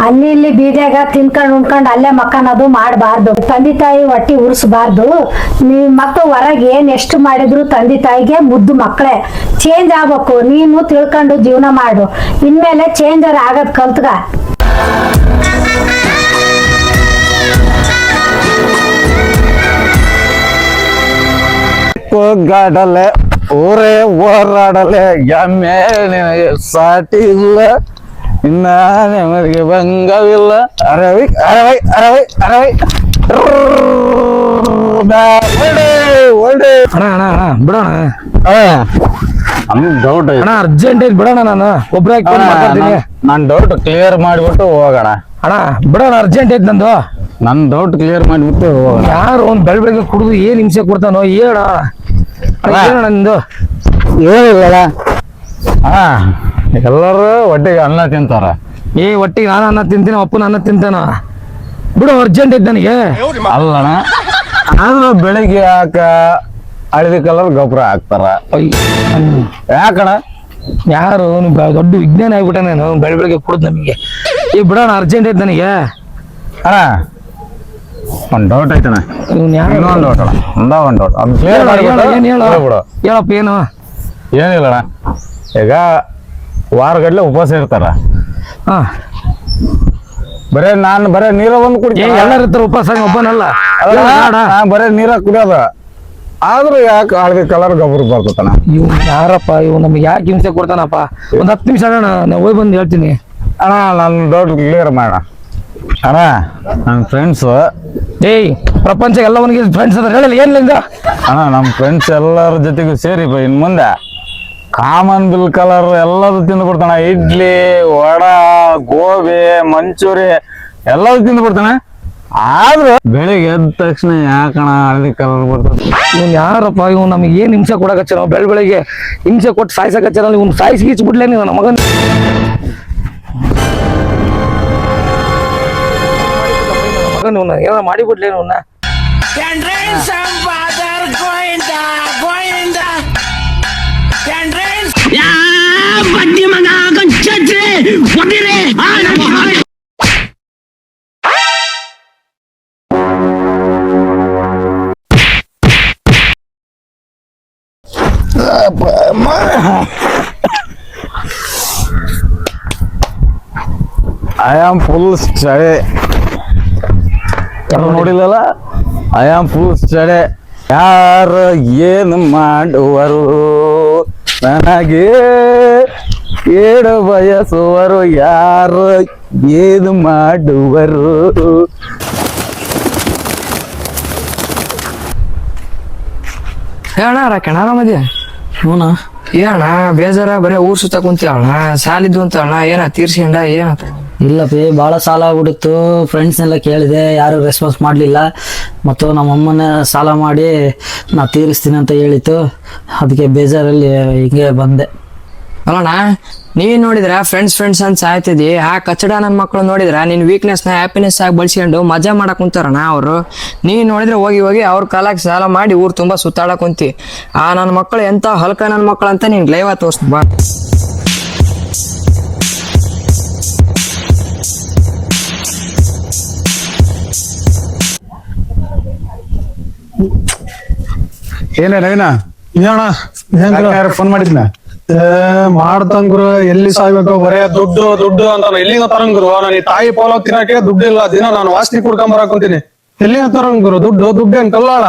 ಅಲ್ಲಿ ಇಲ್ಲಿ ಬೀದಿಯಾಗ ತಿನ್ಕೊಂಡ್ ಉಣ್ಕೊಂಡ್ ಅಲ್ಲೇ ಮಕ್ಕನದು ಮಾಡಬಾರ್ದು. ತಂದೆ ತಾಯಿ ಹೊಟ್ಟಿ ಉರ್ಸ್ಬಾರ್ದು. ನೀವ್ ಮಕ್ಕಳು ಹೊರಗೆ ಏನ್ ಎಷ್ಟು ಮಾಡಿದ್ರು ತಂದೆ ತಾಯಿಗೆ ಮುದ್ದು ಮಕ್ಕಳೇ. ಚೇಂಜ್ ಆಗ್ಬೇಕು, ನೀನು ತಿಳ್ಕೊಂಡು ಜೀವನ ಮಾಡು. ಇನ್ಮೇಲೆ ಚೇಂಜರ್ ಆಗದ್ ಕಲ್ತ್ಗ. ಗಾಡಲೆ ಊರೇ ಹೋರಾಡಲೆ ಎಮ್ಮೆ ನಿನಗೆ ಸಾಟಿ ಇಲ್ಲ, ಇನ್ನ ನೆಮ್ಮದಿಗೆ ಭಂಗವಿಲ್ಲ. ಅರವಿ ಅರವೈ ಅರವೈ ಅರವೈ ಅಣ್ಣ ಬಿಡೋಣ. ಡೌಟ್ ಅಣ್ಣ, ಅರ್ಜೆಂಟ್ ಐತಿ ಬಿಡೋಣ. ನಾನು ಒಬ್ರಾಗಿ ನನ್ ಡೌಟ್ ಕ್ಲಿಯರ್ ಮಾಡ್ಬಿಟ್ಟು ಹೋಗೋಣ. ಅಣ್ಣ ಬಿಡೋಣ, ಅರ್ಜೆಂಟ್ ಐತಿ ನಂದು. ನನ್ ಡೌಟ್ ಕ್ಲಿಯರ್ ಮಾಡ್ಬಿಟ್ಟು ಹೋಗೋಣ. ಯಾರು ಒಂದ್ ಬೆಳಗ್ಗೆ ಕುಡಿದು ಏನ್ ಹಿಂಸೆ ಕೊಡ್ತಾನೋ ಹೇಳ. ನಿಂದು ಏನಿಲ್ಲ ಎಲ್ಲರೂ ಒಟ್ಟಿಗೆ ಅನ್ನ ತಿಂತಾರ. ಒಟ್ಟಿಗೆ ನಾನು ಅನ್ನ ತಿಂತೀನಿ, ಅಪ್ಪನ ಅನ್ನ ತಿಂತಾನ. ಬಿಡು, ಅರ್ಜೆಂಟ್ ಐತಿ ನನಗೆ. ಅಲ್ಲಣ್ಣ, ಆದ್ರೂ ಬೆಳಿಗ್ಗೆ ಯಾಕ ಹಳದಿ ಕಲರ್ ಗೊಬ್ಬರ ಹಾಕ್ತಾರ? ಯಾಕಣ? ಯಾರು ದೊಡ್ಡ ವಿಜ್ಞಾನ ಆಗ್ಬಿಟ್ಟ ನಾನು ಬೆಳಗ್ಗೆ ಕುಡ್ದು ನಮಗೆ. ಬಿಡೋಣ, ಅರ್ಜೆಂಟ್ ಐತಿ ನನಗೆ. ಅಣ್ಣ ಒಂದ್ ಡೌಟ್ ಐತಣ್ಣ. ಇನ್ನೊಂದು ಡೌಟ್ ಅಣ್ಣ, ಒಂದ್ ಡೌಟ್. ಹೇಳಪ್ಪ. ಏನು? ಏನಿಲ್ಲಣ್ಣ, ಈಗ ವಾರಗಡ್ಲೆ ಉಪವಾಸ ಇರ್ತಾರ. ಬರೇ ನೀರ ಒಂದು ಕುಡಿತೀನಿ. ಎಲ್ಲರೂ ಇರ್ತಾರ ಉಪವಾಸ, ಒಬ್ಬನಲ್ಲ. ಬರೇ ನೀರ ಕುಡಿಯೋದ. ಆದ್ರೂ ಯಾಕೆ ಹಳದಿ ಕಲರ್ ಗೊಬ್ಬರ ಬರ್ತತಣ್ಣ? ಇವ್ ಯಾರಪ್ಪ ಇವ್ ನಮ್ಗೆ ಯಾಕೆ ಹಿಂಸೆ ಕೊಡ್ತಾನಪ್ಪ? ಒಂದ್ 10 ನಿಮಿಷ ಅಣ್ಣ, ನಾನು ಹೋಗಿ ಬಂದು ಹೇಳ್ತೀನಿ. ಅಣ್ಣ ನನ್ನ ಡೌಟ್ ಕ್ಲಿಯರ್ ಮಾಡ. ಅಣ್ಣ ನನ್ನ ಫ್ರೆಂಡ್ಸ್ ಪ್ರಪಂಚ ಎಲ್ಲವನಿಗೆ ಫ್ರೆಂಡ್ಸ್ ಅದ ಹೇಳಿಲ್ಲ ಏನಿಲ್ಲ. ಅಣ್ಣ ನಮ್ಮ ಫ್ರೆಂಡ್ಸ್ ಎಲ್ಲರ ಜೊತೆಗೂ ಸೇರಿ ಇನ್ ಮುಂದೆ ಕಾಮನ್ ಬಿಲ್ ಕಲರ್ ಎಲ್ಲದು ತಿಂದು ಬಿಡ್ತಾನ. ಇಡ್ಲಿ, ವಡಾ, ಗೋಬಿ, ಮಂಚೂರಿ ಎಲ್ಲದು ತಿಂದು ಬಿಡ್ತಾನೆ. ಆದ್ರೆ ಬೆಳಿಗ್ಗೆ ಎದ್ದ ತಕ್ಷಣ ಯಾಕಣ ಹಳದಿ ಕಲರ್ ಬರ್ತದೆ? ಇವ್ನು ಯಾರಪ್ಪ? ಇವ್ ನಮ್ಗೆ ಏನ್ ಹಿಂಸೆ ಕೊಡಕಚ್ಚ? ನಾವು ಬೆಳಿಗ್ಗೆ ಹಿಂಸೆ ಕೊಟ್ಟು ಸಾಯ್ಸಕಚ್ಚ. ಇವ್ನು ಸಾಯಿಸಿ ಗೀಚ್ ಬಿಡ್ಲೇ ನೀವು ನಮ್ಮ ಮಗನ್. ಏನಾರ ಮಾಡಿಬಿಡ್ಲೇ ಇವನ್ನ. I am full study. ನೋಡಿಲ್ಲಲ್ಲ, ಐ ಆಮ್ ಫುಲ್ ಸ್ಟಡಿ. ಯಾರು ಏನು ಮಾಡುವರು ನನಗೆ ಏಳು ಬಯಸುವರು, ಯಾರು ಏನು ಮಾಡುವರು? ಹೇಳ ರಾಕಣ ಆರಾಮದ್ಯಾ? ಹೂನ ಏನ ಬೇಜಾರ ಬರೀ ಊರ್ ಸುತ್ತ ಕುಂತೀವಣ್ಣ. ಸಾಲಿದ್ದು ಅಂತ ಅಣ್ಣ ಏನ ತೀರ್ಸಿಂಡ ಏನಂತ? ಇಲ್ಲ ಪಿ, ಭಾಳ ಸಾಲ ಆಗ್ಬಿಡಿತ್ತು. ಫ್ರೆಂಡ್ಸ್ನೆಲ್ಲ ಕೇಳಿದೆ, ಯಾರು ರೆಸ್ಪಾನ್ಸ್ ಮಾಡಲಿಲ್ಲ. ಮತ್ತು ನಮ್ಮಮ್ಮನ ಸಾಲ ಮಾಡಿ ನಾ ತೀರಿಸ್ತೀನಿ ಅಂತ ಹೇಳಿತ್ತು. ಅದಕ್ಕೆ ಬೇಜಾರಲ್ಲಿ ಹಿಂಗೆ ಬಂದೆ. ಅಲ್ಲಣ್ಣ ನೀನ್ ನೋಡಿದ್ರ ಫ್ರೆಂಡ್ಸ್ ಅಂತ ಸಾಯ್ತಿದಿ, ಆ ಕಚಡ ನನ್ನ ಮಕ್ಕಳು ನೋಡಿದ್ರ ನಿನ್ ವೀಕ್ನೆಸ್ ನ ಹ್ಯಾಪಿನೆಸ್ ಆಗಿ ಬಳಸ್ಕೊಂಡು ಮಜಾ ಮಾಡಕ್ ಕುಂತಾರಣ್ಣ ಅವರು. ನೀನ್ ನೋಡಿದ್ರೆ ಹೋಗಿ ಅವ್ರ ಕಾಲಕ್ಕೆ ಸಾಲ ಮಾಡಿ ಊರ್ ತುಂಬಾ ಸುತ್ತಾಡಕ್ ಕುಂತಿ. ಆ ನನ್ನ ಮಕ್ಕಳು ಎಂತ ಹಲ್ಕ ನನ್ನ ಮಕ್ಕಳು ಅಂತ ನಿನ್ ಲೈವ ತೋರ್ಸ್ ಬಾ. ಏನ ನವೀನ, ಏನಣ್ಣ ಏನ್ ಗುರು? ಫೋನ್ ಮಾಡಿದ್ನ? ಮಾಡ್ತಂಗ್ ಗುರು, ಎಲ್ಲಿ ಸಾಯ್ಬೇಕು ಬರೇ ದುಡ್ಡು ದುಡ್ಡು ಅಂತ ಎಲ್ಲಿಂದ ತರಂಗ್ ಗುರು? ನಾನು ಈ ತಾಯಿ ಪೋಲ ತಿನ್ನಕ್ಕೆ ದುಡ್ಡು ಇಲ್ಲ, ದಿನ ನಾನು ವಾಸನೆ ಕುಡ್ಕೊಂಡ್ ಬರಕ್ ಕುಂತೀನಿ. ಎಲ್ಲಿಂದ ತರಂಗ್ ಗುರು ದುಡ್ಡು ಏನ್ ಕಲ್ಲಾಳ?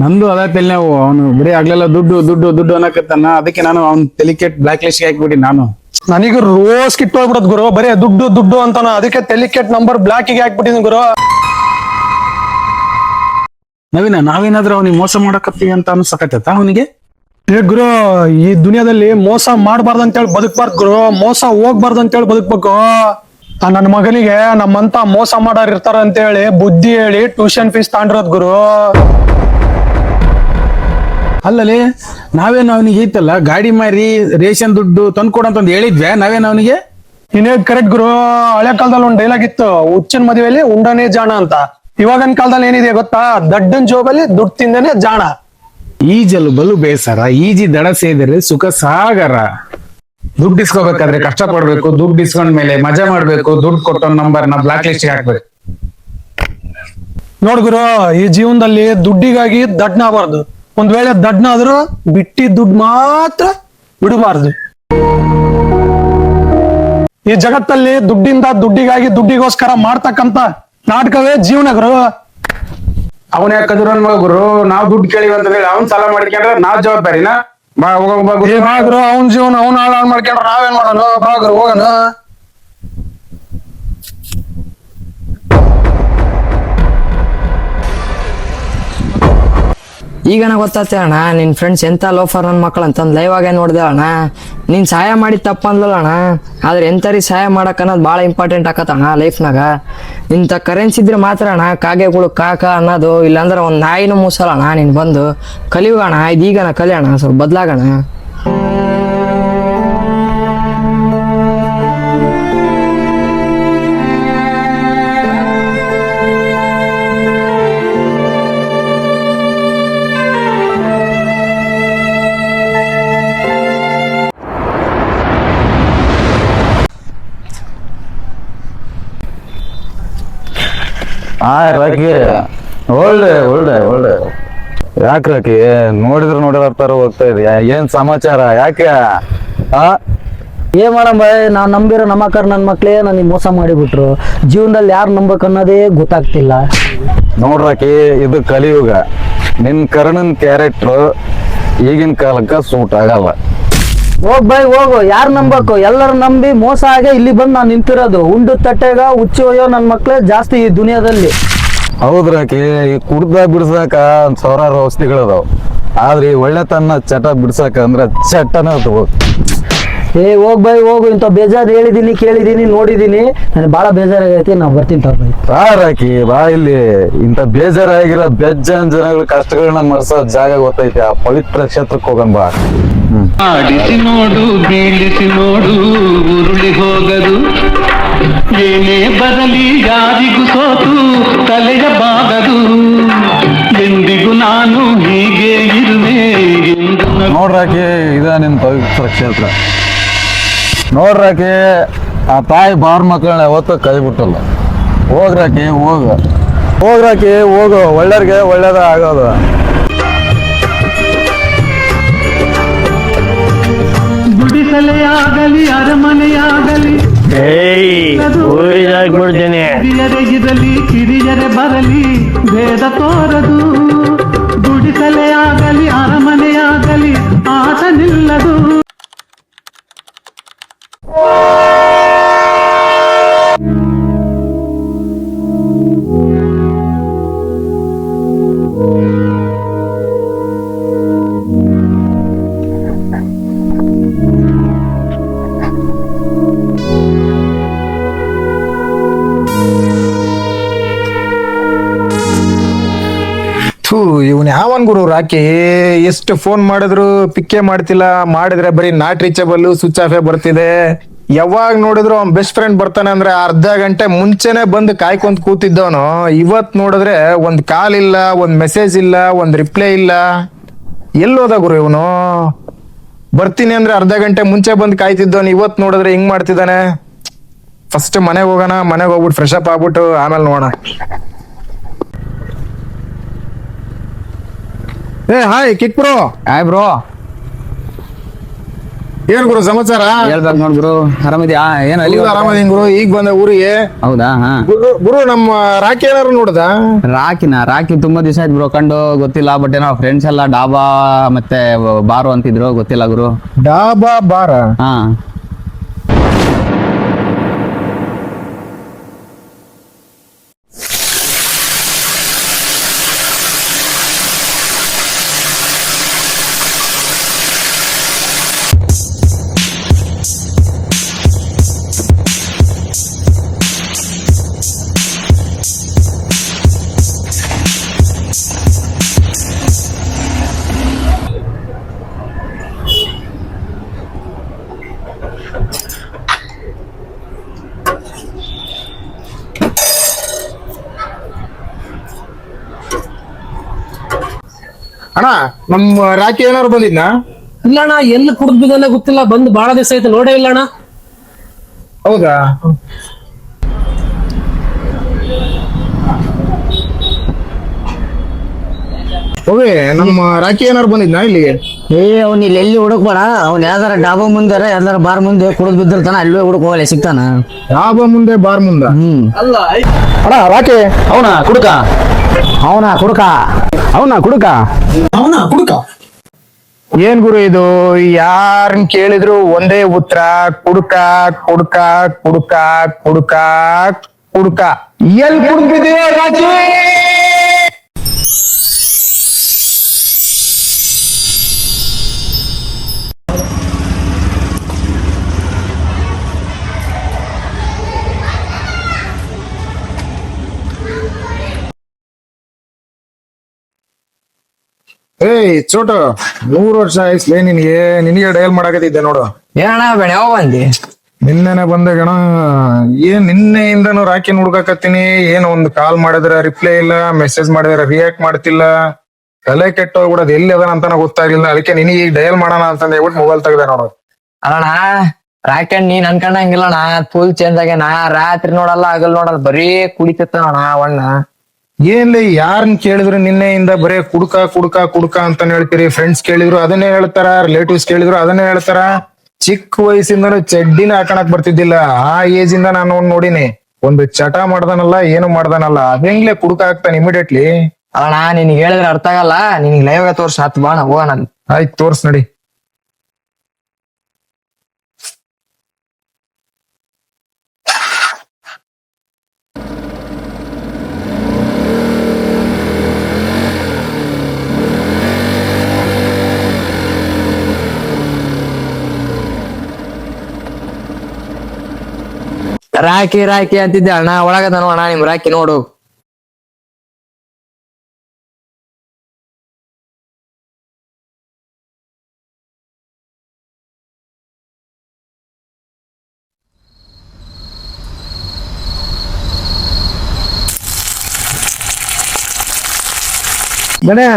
ನಂದು ಅದ ತಲೆ ನಾವು, ಅವನು ಬರೀ ಆಗ್ಲೆಲ್ಲ ದುಡ್ಡು ದುಡ್ಡು ದುಡ್ಡು ಅನ್ನಕತ್ತಾನ. ಅದಕ್ಕೆ ನಾನು ಅವ್ನ ತೆಲಿಕೆಟ್ ಬ್ಲಾಕ್ ಲಿಸ್ಟ್ ಹಾಕ್ಬಿಡಿ. ನಾನು ನನಗೆ ರೋಸ್ ಕಿಟ್ ಹೋಗ್ಬಿಡತ್ ಗುರು, ಬರೀ ದುಡ್ಡು ದುಡ್ಡು ಅಂತಾನ. ಅದಕ್ಕೆ ಟೆಲಿಕೆಟ್ ನಂಬರ್ ಬ್ಲಾಕ್ ಗೆ ಹಾಕ್ಬಿಟ್ಟಿನಿ ಗುರು. ನವೀನ, ನಾವೇನಾದ್ರೂ ಅವ್ನಿಗೆ ಮೋಸ ಮಾಡಕತ್ತೀವಿ ಅಂತ ಅನ್ಸಕತ್ತ ಅವನಿಗೆ? ಏ ಗುರು, ಈ ದುನಿಯಾದಲ್ಲಿ ಮೋಸ ಮಾಡಬಾರ್ದು ಅಂತೇಳಿ ಬದುಕ್ಬಾರ್ದು ಗುರು, ಮೋಸ ಹೋಗ್ಬಾರ್ದು ಅಂತೇಳಿ ಬದುಕ್ಬೇಕು. ನನ್ನ ಮಗನಿಗೆ ನಮ್ಮಂತ ಮೋಸ ಮಾಡೋರ್ ಇರ್ತಾರ ಅಂತ ಹೇಳಿ ಬುದ್ಧಿ ಹೇಳಿ ಟ್ಯೂಷನ್ ಫೀಸ್ ತಾಂಡಿರೋದ್ ಗುರು. ಅಲ್ಲಲ್ಲಿ ನಾವೇನು ಅವನಿಗೆ ಐತಲ್ಲ ಗಾಡಿ ಮಾರಿ ರೇಷನ್ ದುಡ್ಡು ತಂದ್ಕೊಡಂತಂದು ಹೇಳಿದ್ವಿ, ನಾವೇನು ಅವನಿಗೆ? ಇನ್ನೇ ಕರೆಕ್ಟ್ ಗುರು. ಹಳೆ ಕಾಲದಲ್ಲಿ ಒಂದ್ ಡೈಲಾಗ್ ಇತ್ತು, ಹುಚ್ಚಿನ ಮದುವೆಯಲ್ಲಿ ಉಂಡನೇ ಜಾಣ ಅಂತ. ಇವಾಗಿನ ಕಾಲದಲ್ಲಿ ಏನಿದೆ ಗೊತ್ತಾ, ದಡ್ಡನ್ ಜೋಬಲ್ಲಿ ದುಡ್ಡು ತಿಂದೇನೆ ಜಾಣ. ಈಜಲು ಬಲು ಬೇಸರ, ಈಜಿ ದಡ ಸೇದರೆ ಸುಖ ಸಾಗರ. ದುಡ್ಡು ಇಸ್ಕೋಬೇಕಾದ್ರೆ ಕಷ್ಟ ಪಡ್ಬೇಕು, ದುಡ್ಡು ಇಸ್ಕೊಂಡ್ ಮೇಲೆ ಮಜಾ ಮಾಡ್ಬೇಕು, ದುಡ್ಡು ಕೊಟ್ಟೋ ನಂಬರ್ ನ ಬ್ಲಾಕ್ ಲಿಸ್ಟ್ ಹಾಕ್ಬೇಕು. ನೋಡ್ ಗುರು, ಈ ಜೀವನದಲ್ಲಿ ದುಡ್ಡಿಗಾಗಿ ದಡ್ನ ಆಗಬಾರ್ದು. ಒಂದ್ ವೇಳೆ ದಡ್ನ ಆದ್ರೂ ಬಿಟ್ಟಿ ದುಡ್ಡು ಮಾತ್ರ ಬಿಡಬಾರ್ದು. ಈ ಜಗತ್ತಲ್ಲಿ ದುಡ್ಡಿಂದ ದುಡ್ಡಿಗಾಗಿ ದುಡ್ಡಿಗೋಸ್ಕರ ಮಾಡ್ತಕ್ಕಂತ ನಾಟಕವೇ ಜೀವನ ಗುರು. ಅವನ ಯಾಕಂದ್ರೆ ನನ್ ಮಗ ಗುರು, ನಾವ್ ದುಡ್ಡು ಕೇಳಿವಿ ಅಂತ ಹೇಳಿ ಅವ್ನ್ ಸಾಲ ಮಾಡ್ಕೊಂಡ್ರೆ ನಾವ್ ಜವಾಬ್ದಾರಿನ? ಬಾ ಏ ಬಾ ಗುರು, ಅವನ್ ಜೀವನ ಅವ್ನ ಹಾಳು ಮಾಡ್ಕೊಂಡ್ರೆ ನಾವೇನ್ ಮಾಡೋಣ? ಬಾ ಗುರು ಹೋಗೋಣ. ಈಗ ಗೊತ್ತಾಗ್ತೇ ಅಣ್ಣ, ನಿನ್ ಫ್ರೆಂಡ್ಸ್ ಎಂತ ಲೋಫರ್ ನನ್ನ ಮಕ್ಕಳು ಅಂತಂದ್ ಲೈವ್ ಆಗೇ ನೋಡ್ದೆ ಅಣ್ಣ. ನೀನ್ ಸಹಾಯ ಮಾಡಿ ತಪ್ಪಂದ್ಲಲ್ಲ ಅಣ್ಣ, ಆದ್ರೆ ಎಂತರಿ ಸಹಾಯ ಮಾಡಕ್ ಅನ್ನೋದು ಭಾಳ ಇಂಪಾರ್ಟೆಂಟ್ ಆಕತ್ತಣ್ಣ ಲೈಫ್ನಾಗ. ಇಂಥ ಕರೆನ್ಸಿ ಇದ್ರೆ ಮಾತ್ರ ಅಣ್ಣ ಕಾಗೆಗಳು ಕಾಕ ಅನ್ನೋದು, ಇಲ್ಲಾಂದ್ರೆ ಒಂದ್ ನಾಯಿನೂ ಮೂಸಲ್ಲ ಅಣ್ಣ. ನೀನ್ ಬಂದು ಕಲಿಯೋಣ, ಇದೀಗನ ಕಲಿಯೋಣ, ಸ್ವಲ್ಪ ಬದ್ಲಾಗೋಣ. ರಾಕಿ ಒಳ್ಳೆ ಯಾಕೆ ರಾಕಿ ನೋಡಿದ್ರೆ ನೋಡಿರ್ತಾರ ಹೋಗ್ತಾ ಇದೆಯಾ? ಏನ್ ಸಮಾಚಾರ? ಯಾಕೆ ಏನ್ ಮಾಡಮ್ ಬಾಯ್, ನಾವ್ ನಂಬಿರೋ ನಮ್ಮಕ್ಕರ್ ನನ್ ಮಕ್ಳೇ ನನಗೆ ಮೋಸ ಮಾಡಿಬಿಟ್ರು. ಜೀವನದಲ್ಲಿ ಯಾರು ನಂಬಕ್ ಅನ್ನೋದೇ ಗೊತ್ತಾಗ್ತಿಲ್ಲ. ನೋಡ್ರಾಕಿ, ಇದು ಕಲಿಯುಗ. ನಿನ್ ಕರ್ಣನ್ ಕ್ಯಾರೆಕ್ಟರ್ ಈಗಿನ ಕಾಲಕ್ಕ ಸೂಟ್ ಆಗಲ್ಲ. ಹೋಗ್ ಬಾಯ್ ಹೋಗು, ಯಾರು ನಂಬಕು? ಎಲ್ಲರೂ ನಂಬಿ ಮೋಸ ಆಗೇ ಇಲ್ಲಿ ಬಂದು ನಾನು ನಿಂತಿರೋದು. ಉಂಡು ತಟ್ಟೆಗ ಹುಚ್ಚಿ ಒಯ್ಯೋ ನನ್ ಮಕ್ಳೇ ಜಾಸ್ತಿ ಈ ದುನಿಯಾದಲ್ಲಿ. ಹೌದ್ರಾಕಿ, ಈ ಕುಡ್ದ ಬಿಡ್ಸಾಕ ಸಾವಿರಾರು ಔಷಧಿಗಳದಾವ, ಆದ್ರೆ ಈ ಒಳ್ಳೆತನ ಚಟ ಬಿಡ್ಸಾಕ ಅಂದ್ರ ಚಟನ ತಗೋ. ಏ ಹೋಗ್ ಬಾಯ್ ಹೋಗು, ಇಂಥ ಬೇಜಾರು ಹೇಳಿದೀನಿ ಕೇಳಿದೀನಿ ನೋಡಿದೀನಿ, ನನಗೆ ಬಹಳ ಬೇಜಾರಾಗೈತಿ. ನಾವು ಬರ್ತೀನಿ ತಗೋ ಬಾಯ್. ರಾಕಿ ಬಾ, ಇಲ್ಲಿ ಇಂತ ಬೇಜಾರಾಗಿರೋ ಬೆಜ್ಜನ್ ಜನಗಳ ಕಷ್ಟಗಳನ್ನ ಮರ್ಸೋ ಜಾಗ ಗೊತ್ತೈತಿ, ಆ ಪವಿತ್ರ ಕ್ಷೇತ್ರಕ್ಕೆ ಹೋಗನ್ ಬಾ. ಆಡಿಸಿ ನೋಡು, ಬೀಳಿಸಿ ನೋಡು, ಉರುಳಿ ಹೋಗದು. ಏನೇ ಬರಲಿ ಯಾರಿಗೂ ಸೋತು ತಲೆಯ ಬಾಗದು. ಎಂದಿಗೂ ನಾನು ಹೀಗೆ ಇರುವೆ. ನೋಡ್ರಾಕಿ, ಇದ ನಿನ್ ಪವಿತ್ರ ಕ್ಷೇತ್ರ. ನೋಡ್ರಾಕಿ, ಆ ತಾಯಿ ಬಾರ್ ಮಕ್ಕಳನ್ನ ಯಾವತ್ತೂ ಕೈ ಬಿಟ್ಟಲ್ಲ. ಹೋಗ್ರಾಕಿ ಹೋಗು, ಒಳ್ಳೆಯವ್ರಿಗೆ ಒಳ್ಳೇದ ಆಗೋದು. ಗುಡಿಸಲೇ ಆಗಲಿ ಅರಮನೆಯಾಗಲಿ, ಹಿರಿಯರೇ ಇರಲಿ ಕಿರಿಯರೇ ಬರಲಿ, ಭೇದ ತೋರದು. ಗುಡಿಸಲೇ ಆಗಲಿ ಅರಮನೆಯಾಗಲಿ ಆಟ ನಿಲ್ಲದು. ಥೂ ಇವನ್ ಯಾವನ್ ಗುರು ರಾಕಿ, ಎಷ್ಟು ಫೋನ್ ಮಾಡಿದ್ರು ಪಿಕ್ಕೇ ಮಾಡ್ತಿಲ್ಲ, ಮಾಡಿದ್ರೆ ಬರೀ ನಾಟ್ ರೀಚಬಲ್ ಸ್ವಿಚ್ ಆಫೇ ಬರ್ತಿದೆ. ಯಾವಾಗ ನೋಡಿದ್ರು ಅವ್ನ್ ಬೆಸ್ಟ್ ಫ್ರೆಂಡ್ ಬರ್ತಾನೆ ಅಂದ್ರೆ ಅರ್ಧ ಗಂಟೆ ಮುಂಚೆನೆ ಬಂದು ಕಾಯ್ಕೊಂತ ಕೂತಿದ್ದವನು, ಇವತ್ ನೋಡಿದ್ರೆ ಒಂದ್ ಕಾಲ್ ಇಲ್ಲ, ಒಂದ್ ಮೆಸೇಜ್ ಇಲ್ಲ, ಒಂದ್ ರಿಪ್ಲೈ ಇಲ್ಲ. ಎಲ್ಲೋದ ಗುರು ಇವನು? ಬರ್ತೀನಿ ಅಂದ್ರೆ ಅರ್ಧ ಗಂಟೆ ಮುಂಚೆ ಬಂದು ಕಾಯ್ತಿದ್ದವನು, ಇವತ್ ನೋಡಿದ್ರೆ ಹಿಂಗ್ ಮಾಡ್ತಿದ್ದಾನೆ. ಫಸ್ಟ್ ಮನೆಗೆ ಹೋಗೋಣ, ಮನೆಗೆ ಹೋಗ್ಬಿಟ್ಟು ಫ್ರೆಶ್ ಅಪ್ ಆಗ್ಬಿಟ್ಟು ಆಮೇಲೆ ನೋಡೋಣ. ಏ hi kick bro. Hi bro. ಏನ್ ಗುರು ಸಮಾಚಾರ? ಹೇಳ್ಬೇಕು ನೋಡ್ ಗುರು, ಆರಾಮಿದ್ಯಾ? ಏನ್ ಅಲ್ಲಿ ಆರಾಮದೀನಿ ಗುರು, ಈಗ ಬಂದ ಊರಿಗೆ. ಹೌದಾ? ಹಾ. ಗುರು ನಮ್ಮ ರಾಕಿ ಏನಾರು ನೋಡ್ದ? ರಾಕಿ ತುಂಬಾ ದಿವಸ ಆಯ್ತು ಬ್ರೋ ಕಂಡು, ಗೊತ್ತಿಲ್ಲ. ಬಟ್ ಏನೋ ಫ್ರೆಂಡ್ಸ್ ಎಲ್ಲ ಡಾಬಾ ಮತ್ತೆ ಬಾರು ಅಂತಿದ್ರು, ಗೊತ್ತಿಲ್ಲ ಗುರು. ಡಾಬಾ ಬಾರ? ಹಾ. ಅಣ್ಣ ನಮ್ಮ ರಾಕಿ ಏನಾರು ಬಂದಿದ್ನಾ? ಇಲ್ಲ ಅಣ್ಣ, ಎಲ್ಲಿ ಕುಡ್ದು ಬಿದ್ದಾನೆ ಗೊತ್ತಿಲ್ಲ, ಬಂದು ಬಹಳ ದಿವಸ ಆಯ್ತು, ನೋಡೇ ಇಲ್ಲ ಅಣ್ಣ. ಹೌದಾ? ಹೋಗಿ ನಮ್ಮ ರಾಕಿ ಏನಾರು ಬಂದಿದ್ನಾ ಇಲ್ಲಿಗೆ? ಅವ್ನ ಇಲ್ಲಿ ಎಲ್ಲಿ ಹುಡುಕ್ಬೇಡ, ಅವ್ನ ಯಾವ್ದಾರ ಡಾಬಾ ಮುಂದೆ ಯಾವ್ದಾರ ಬಾರ್ ಮುಂದೆ ಕುಡಿದ್ ಬಿದ್ದಿರ್ತಾನ, ಅಲ್ಲೇ ಹುಡುಕ್ ಹೋಗಲ್ಲ, ಸಿಗ್ತಾನ. ಡಾಬಾ ಮುಂದೆ ಬಾರ್ ಮುಂದ? ಅಣ್ಣ ರಾಕಿ ಅವನ ಕುಡುಕ ಏನ್ ಗುರು ಇದು? ಯಾರನ್ ಕೇಳಿದ್ರು ಒಂದೇ ಉತ್ತರ, ಕುಡ್ಕ ಕುಡ್ಕ ಕುಡ್ಕ ಕುಡ್ಕ ಕುಡ್ಕ. ಎಲ್ ಕುಡ್ದಿದೆ ರಾಕಿ? ಏಯ್ ಚೋಟು, 100 ವರ್ಷ ಆಯ್ಸ್ಲೇ ನಿನಗೆ ಡಯಲ್ ಮಾಡಾಕತ್ತಿದ್ದೆ ನೋಡು. ಏನಣ್ಣ ಬೇಡ, ಯಾವ ಬಂದಿ? ನಿನ್ನೆನೆ ಬಂದೆ ಗಣ. ಏನ್ ನಿನ್ನೆಯಿಂದನು ರಾಕಿ ಹುಡ್ಕಾಕತ್ತೀನಿ, ಏನು ಒಂದು ಕಾಲ್ ಮಾಡಿದ್ರೆ ರಿಪ್ಲೈ ಇಲ್ಲ, ಮೆಸೇಜ್ ಮಾಡಿದ್ರೆ ರಿಯಾಕ್ಟ್ ಮಾಡ್ತಿಲ್ಲ. ತಲೆ ಕೆಟ್ಟೋಗ್ಬಿಡೋದು, ಎಲ್ಲಿ ಅದನ ಅಂತಾನ ಗೊತ್ತಾಗ್ಲಿಲ್ಲ. ಅದಕ್ಕೆ ನಿನಗೆ ಈಗ ಡಯಲ್ ಮಾಡೋಣ ಅಂತಂದು ಹೇಳ್ಬಿಟ್ಟು ಮೊಬೈಲ್ ತೆಗ್ದೆ ನೋಡು. ಅಲ್ಲಣ್ಣ ರಾಕೆಟ್ ನೀನ್ ಅನ್ಕೊಂಡಂಗಿಲ್ಲಣ್ಣ, ಫುಲ್ ಚೇಂಜ್ ಆಗ್ಯಾನ. ರಾತ್ರಿ ನೋಡಲ್ಲ, ಹಗಲ್ ನೋಡಲ್ಲ, ಬರೀ ಕುಡಿತಿರ್ತಾನಣ್ಣ ಅವಣ್ಣ. ಏನ್ಲಿ ಯಾರನ್ ಕೇಳಿದ್ರು ನಿನ್ನೆಯಿಂದ ಬರೇ ಕುಡ್ಕ ಕುಡ್ಕ ಕುಡ್ಕ ಅಂತಾನೆ ಹೇಳ್ತೀರಿ. ಫ್ರೆಂಡ್ಸ್ ಕೇಳಿದ್ರು ಅದನ್ನೇ ಹೇಳ್ತಾರ, ರಿಲೇಟಿವ್ಸ್ ಕೇಳಿದ್ರು ಅದನ್ನೇ ಹೇಳ್ತಾರ. ಚಿಕ್ಕ ವಯಸ್ಸಿಂದನೂ ಚಡ್ಡಿನ ಹಾಕಣಕ್ ಬರ್ತಿದ್ದಿಲ್ಲ. ಆ ಏಜ್ ಇಂದ ನಾನು ನೋಡಿನಿ, ಒಂದು ಚಟ ಮಾಡ್ದಾನಲ್ಲ, ಏನು ಮಾಡ್ದಾನಲ್ಲ, ಅದಂಗ್ಲೆ ಕುಡ್ಕ ಹಾಕ್ತಾನೆ ಇಮಿಡಿಯೇಟ್ಲಿ. ಅಲ್ಲಣ್ಣ ನಿನ್ಗೆ ಹೇಳಿದ್ರೆ ಅರ್ಥ ಆಗಲ್ಲ, ನಿನ್ಗೆ ಲೈವ್ ತೋರ್ಸ ಹತ್ ಬಾ, ಹೋಗೋಣ. ಆಯ್ತು ತೋರ್ಸ್ ನಡಿ. ರಾಕಿ ರಾಕಿ ಅಂತಿದ್ದೆ ಅಣ್ಣ, ಒಳಗದ ಅಣ್ಣ ನಿಮ್ ರಾಕಿ ನೋಡು. ಗಣೆ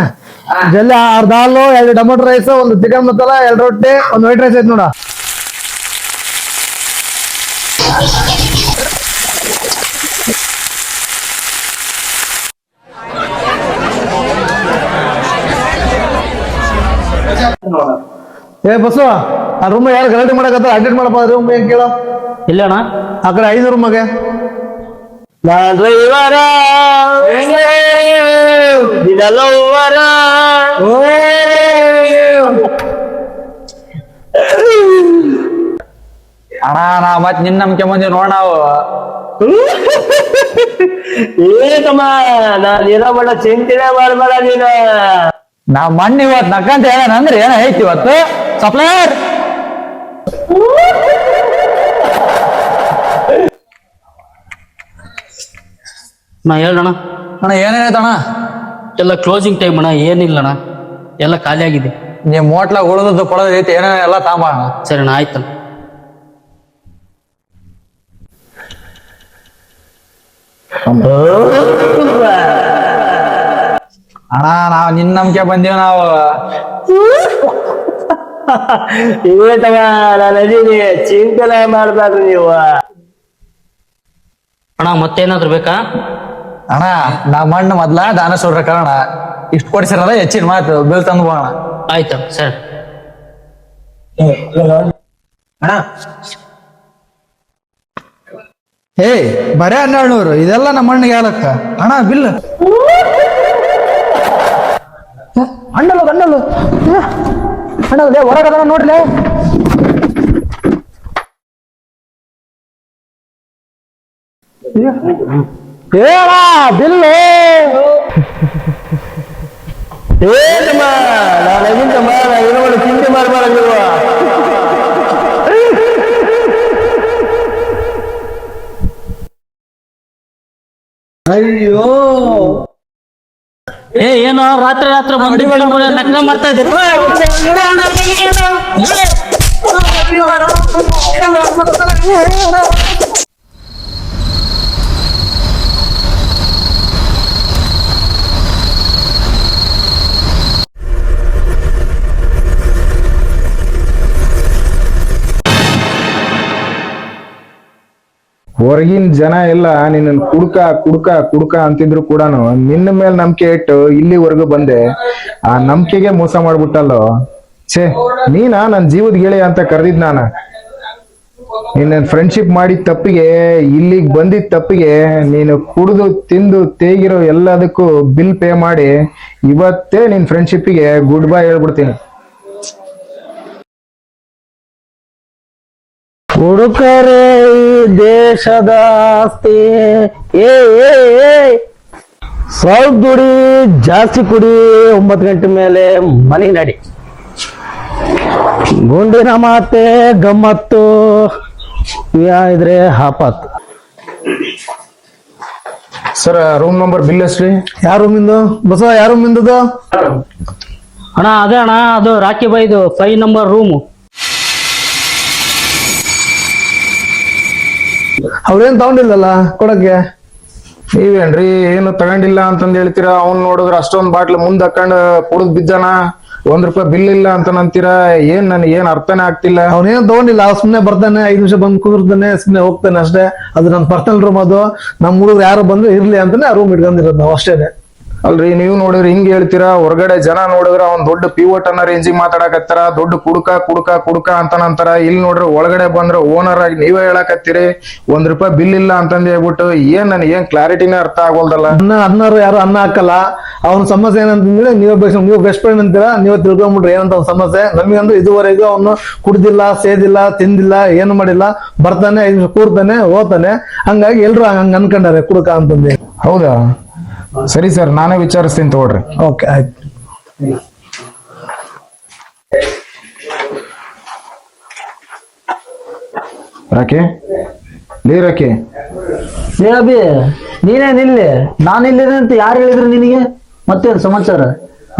ಜಲ್ದಿ 6 ದಾಲು, 2 ಟೊಮೊಟೊ ರೈಸ್, 1 ಚಿಕನ್ ಮಸಾಲ, 2 ರೊಟ್ಟಿ, 1 ವೈಟ್ ರೈಸ್ ಐತ್ ನೋಡ. ಏ ಬಸ್ಸು, ಆ ರೂಮ್ ಯಾರು ಗಲಾಟೆ ಮಾಡಕತ್ತ, ಅಡ್ಮಿಟ್ ಮಾಡಪ್ಪ ರೂಮ್ ಏನ್ ಕೇಳ. ಇಲ್ಲ ಅಣ್ಣ, ಆ ಕಡೆ 5 ರೂಮ್ಗೆ. ಅಣ್ಣ ನಾ ಮತ್ ನಿನ್ ನಂಬಿಕೆ ಬಂದಿವ್ ನೋಡ್ ನಾವು. ಏನಮ್ಮ ನಾನು ಇರೋ ಬಡ ಚಿಂತೆನೆ ಮಾಡ್ಬೇಡ ನೀನು. ನಾವ್ ಮಣ್ಣು ಇವತ್ ನಕ್ಕಂತ ಹೇಳ ಅಂದ್ರೆ ಏನ ಐತಿ ಇವತ್ತು ಸಪ್ಲೈಯರ್. ನಾ ಹೇಳೋಣ ಅಣ್ಣ ಏನೇನೈತಣ್ಣ? ಎಲ್ಲ ಕ್ಲೋಸಿಂಗ್ ಟೈಮ್ ಅಣ್ಣ, ಏನಿಲ್ಲಣ್ಣ, ಎಲ್ಲ ಖಾಲಿ ಆಗಿದೆ. ನಿಮ್ ಹೋಟ್ಲಾಗ ಉಳಿದದ್ದು ಪಡೋದು ಐತಿ ಏನೋ ಎಲ್ಲ ತಾಂಬ. ಸರಿ ಅಣ್ಣ, ಆಯ್ತಣ್ಣ. ಅಣ್ಣ ನಾವ್ ನಿನ್ ನಂಬಿಕೆ ಬಂದೀವಿ ನಾವು. ಚಿಂತನೆ ಮಾಡ್ಬೇಡ್ರಿ ನೀವು. ಅಣ್ಣ ಮತ್ತೇನಾದ್ರು ಬೇಕಾ? ಅಣ್ಣ ನಾ ಮಣ್ಣು ಮೊದ್ಲ ದಾನ ಸೋಡ್ರ ಕಾರಣ ಇಷ್ಟು ಕೊಡಿಸಿರಲ್ಲ, ಹೆಚ್ಚಿನ ಮಾತು ಬಿಲ್ ತಂದು ಹೋಗೋಣ. ಆಯ್ತು ಸರ್. ಅಣ್ಣ ಬರೇ 1200 ಇದೆಲ್ಲ ನಮ್ಮ ಮಣ್ಣಿಗೆ ಯಾಲಕ್ಕ ಅಣ್ಣ ಬಿಲ್. ಅಣ್ಣಲು ಅಣ್ಣಲು ಅಣ್ಣಲ್ಲ ಹೊರಗದ ನೋಡ್ಲೆ. ಹೇಳ ಬಿಲ್ಲು ಚಿಂತೆ ಮಾಡಬಾರದಿಲ್ವ. ಅಯ್ಯೋ ಏನೋ ರಾತ್ರಿ ರಾತ್ರಿ ಬಂದು ನಗ್ನ ಮಾಡ್ತಾ ಇದ್ದೀರಿ. ಹೊರಗಿನ ಜನ ಎಲ್ಲ ನಿನ್ನ ಕುಡ್ಕ ಕುಡ್ಕ ಕುಡ್ಕ ಅಂತಿದ್ರು ಕೂಡ ನಿನ್ನ ಮೇಲೆ ನಂಬಿಕೆ ಇಟ್ಟು ಇಲ್ಲಿವರೆಗೂ ಬಂದೆ, ಆ ನಂಬಿಕೆಗೆ ಮೋಸ ಮಾಡ್ಬಿಟ್ಟಲ್ಲೋ. ಛೇ, ನೀನಾ ನನ್ ಜೀವದ ಗೆಳೆಯ ಅಂತ ಕರೆದಿದ್ ನಾನ. ನಿನ್ನ ಫ್ರೆಂಡ್ಶಿಪ್ ಮಾಡಿದ ತಪ್ಪಿಗೆ, ಇಲ್ಲಿಗೆ ಬಂದಿದ್ದ ತಪ್ಪಿಗೆ, ನೀನು ಕುಡಿದು ತಿಂದು ತೇಗಿರೋ ಎಲ್ಲದಕ್ಕೂ ಬಿಲ್ ಪೇ ಮಾಡಿ ಇವತ್ತೇ ನಿನ್ ಫ್ರೆಂಡ್ಶಿಪ್ಪಿಗೆ ಗುಡ್ ಬೈ ಹೇಳ್ಬಿಡ್ತೀನಿ. ಹುಡುಕರೇ ಈ ದೇಶದ ಆಸ್ತಿ, ಸ್ವಲ್ಪ ದುಡಿ ಜಾಸ್ತಿ ಕುಡಿ, 9 ಗಂಟೆ ಮೇಲೆ ಮನೆ ನಡಿ. ಗುಂಡಿನ ಮಾತೆ ಗಮ್ಮತ್ತು, ಇದ್ರೆ ಆಪತ್ತು. ಸರ್, ರೂಮ್ ನಂಬರ್ ಬಿಲ್ ಎಷ್ಟ್ರಿ? ಯಾವ ರೂಮಿಂದು ಬಸವ? ಯಾವ ರೂಮಿಂದದು? ಅಣ್ಣ ಅದೇ ಅಣ್ಣ, ಅದು ರಾಕಿ ಬೈದು 5 ನಂಬರ್ ರೂಮು. ಅವ್ರೇನ್ ತಗೊಂಡಿಲ್ಲಲ್ಲ ಕೊಡಕ್ಕೆ? ನೀವೇನ್ರಿ ಏನು ತಗೊಂಡಿಲ್ಲ ಅಂತಂದ್ ಹೇಳ್ತೀರಾ? ಅವ್ನ್ ನೋಡಿದ್ರ ಅಷ್ಟೊಂದ್ ಬಾಟ್ಲ್ ಮುಂದ್ ಹಾಕೊಂಡ್ ಕುಡಿದ್ ಬಿದ್ದಾನ, ₹1 ಬಿಲ್ ಇಲ್ಲ ಅಂತ ಅಂತೀರಾ. ನನ್ಗೆ ಏನ್ ಅರ್ಥನೇ ಆಗ್ತಿಲ್ಲ. ಅವ್ನೇನ್ ತಗೊಂಡಿಲ್ಲ, ಸುಮ್ನೆ ಬರ್ತಾನೆ, 5 ನಿಮಿಷ ಬಂದ್ ಕುದುರ್ತಾನೆ, ಸುಮ್ನೆ ಹೋಗ್ತಾನೆ ಅಷ್ಟೇ. ಅದು ನನ್ನ ಪರ್ಸನಲ್ ರೂಮ್, ಅದು ನಮ್ ಹುಡುಗರು ಯಾರು ಬಂದ್ರು ಇರ್ಲಿ ಅಂತಾನೆ ಆ ರೂಮ್ ಇಟ್ಕೊಂಡಿರೋದು ನಾವು ಅಷ್ಟೇನೆ. ಅಲ್ರಿ, ನೀವು ನೋಡಿದ್ರೆ ಹಿಂಗ್ ಹೇಳ್ತೀರಾ, ಹೊರಗಡೆ ಜನ ನೋಡಿದ್ರ ಅವ್ನ್ ದೊಡ್ಡ ಪಿವೋಟ್ ಅನ್ನೋ ರೇಂಜಿಗೆ ಮಾತಾಡಕತ್ತಾರ, ದೊಡ್ಡ ಕುಡ್ಕ ಕುಡ್ಕ ಕುಡ್ಕ ಅಂತಾನಂತಾರ. ಇಲ್ಲಿ ನೋಡ್ರಿ ಒಳಗಡೆ ಬಂದ್ರೆ ಓನರ್ ಆಗಿ ನೀವೇ ಹೇಳಕತ್ತೀರಿ ₹1 ಬಿಲ್ ಇಲ್ಲ ಅಂತಂದ್ ಹೇಳ್ಬಿಟ್ಟು. ನನ್ಗೆ ಏನ್ ಕ್ಲಾರಿಟಿನೇ ಅರ್ಥ ಆಗೋಲ್ದಲ್ಲ. ಅನ್ನೋರು ಯಾರು ಅನ್ನ ಹಾಕಲ್ಲ. ಅವ್ನ ಸಮಸ್ಯೆ ಏನಂತಂದ್ರೆ ನೀವು ಬೆಸ್ಟ್ ಫ್ರೆಂಡ್ ಅಂತೀರಾ, ನೀವೇ ತಿಳ್ಕೊಂಡ್ಬಿಟ್ರಿ ಏನಂತ ಅವ್ನ ಸಮಸ್ಯೆ. ನಮಗಂದ್ರೆ ಇದುವರೆಗೂ ಅವನು ಕುಡ್ದಿಲ್ಲ, ಸೇದಿಲ್ಲ, ತಿಂದಿಲ್ಲ, ಏನು ಮಾಡಿಲ್ಲ. ಬರ್ತಾನೆ, 5 ನಿಮಿಷ ಕೂರ್ತಾನೆ, ಹೋಗ್ತಾನೆ. ಹಂಗಾಗಿ ಎಲ್ರು ಹಂಗ ಅನ್ಕೊಂಡಾರೆ ಕುಡ್ಕ ಅಂತಂದು. ಹೌದಾ? ಸರಿ ಸರ್, ನಾನೇ ವಿಚಾರಿಸ್ತೀನಿ ತಗೊಳ್ರಿ. ಓಕೆ, ಆಯ್ತು. ರಾಕಿ, ರಾಕಿ ಅಭಿ, ನೀನೇನಿಲ್ಲಿ? ನಾನಿಲ್ಲಿದೆ ಅಂತ ಯಾರು ಹೇಳಿದ್ರು ನಿನಗೆ? ಮತ್ತೇನು ಸಮಾಚಾರ?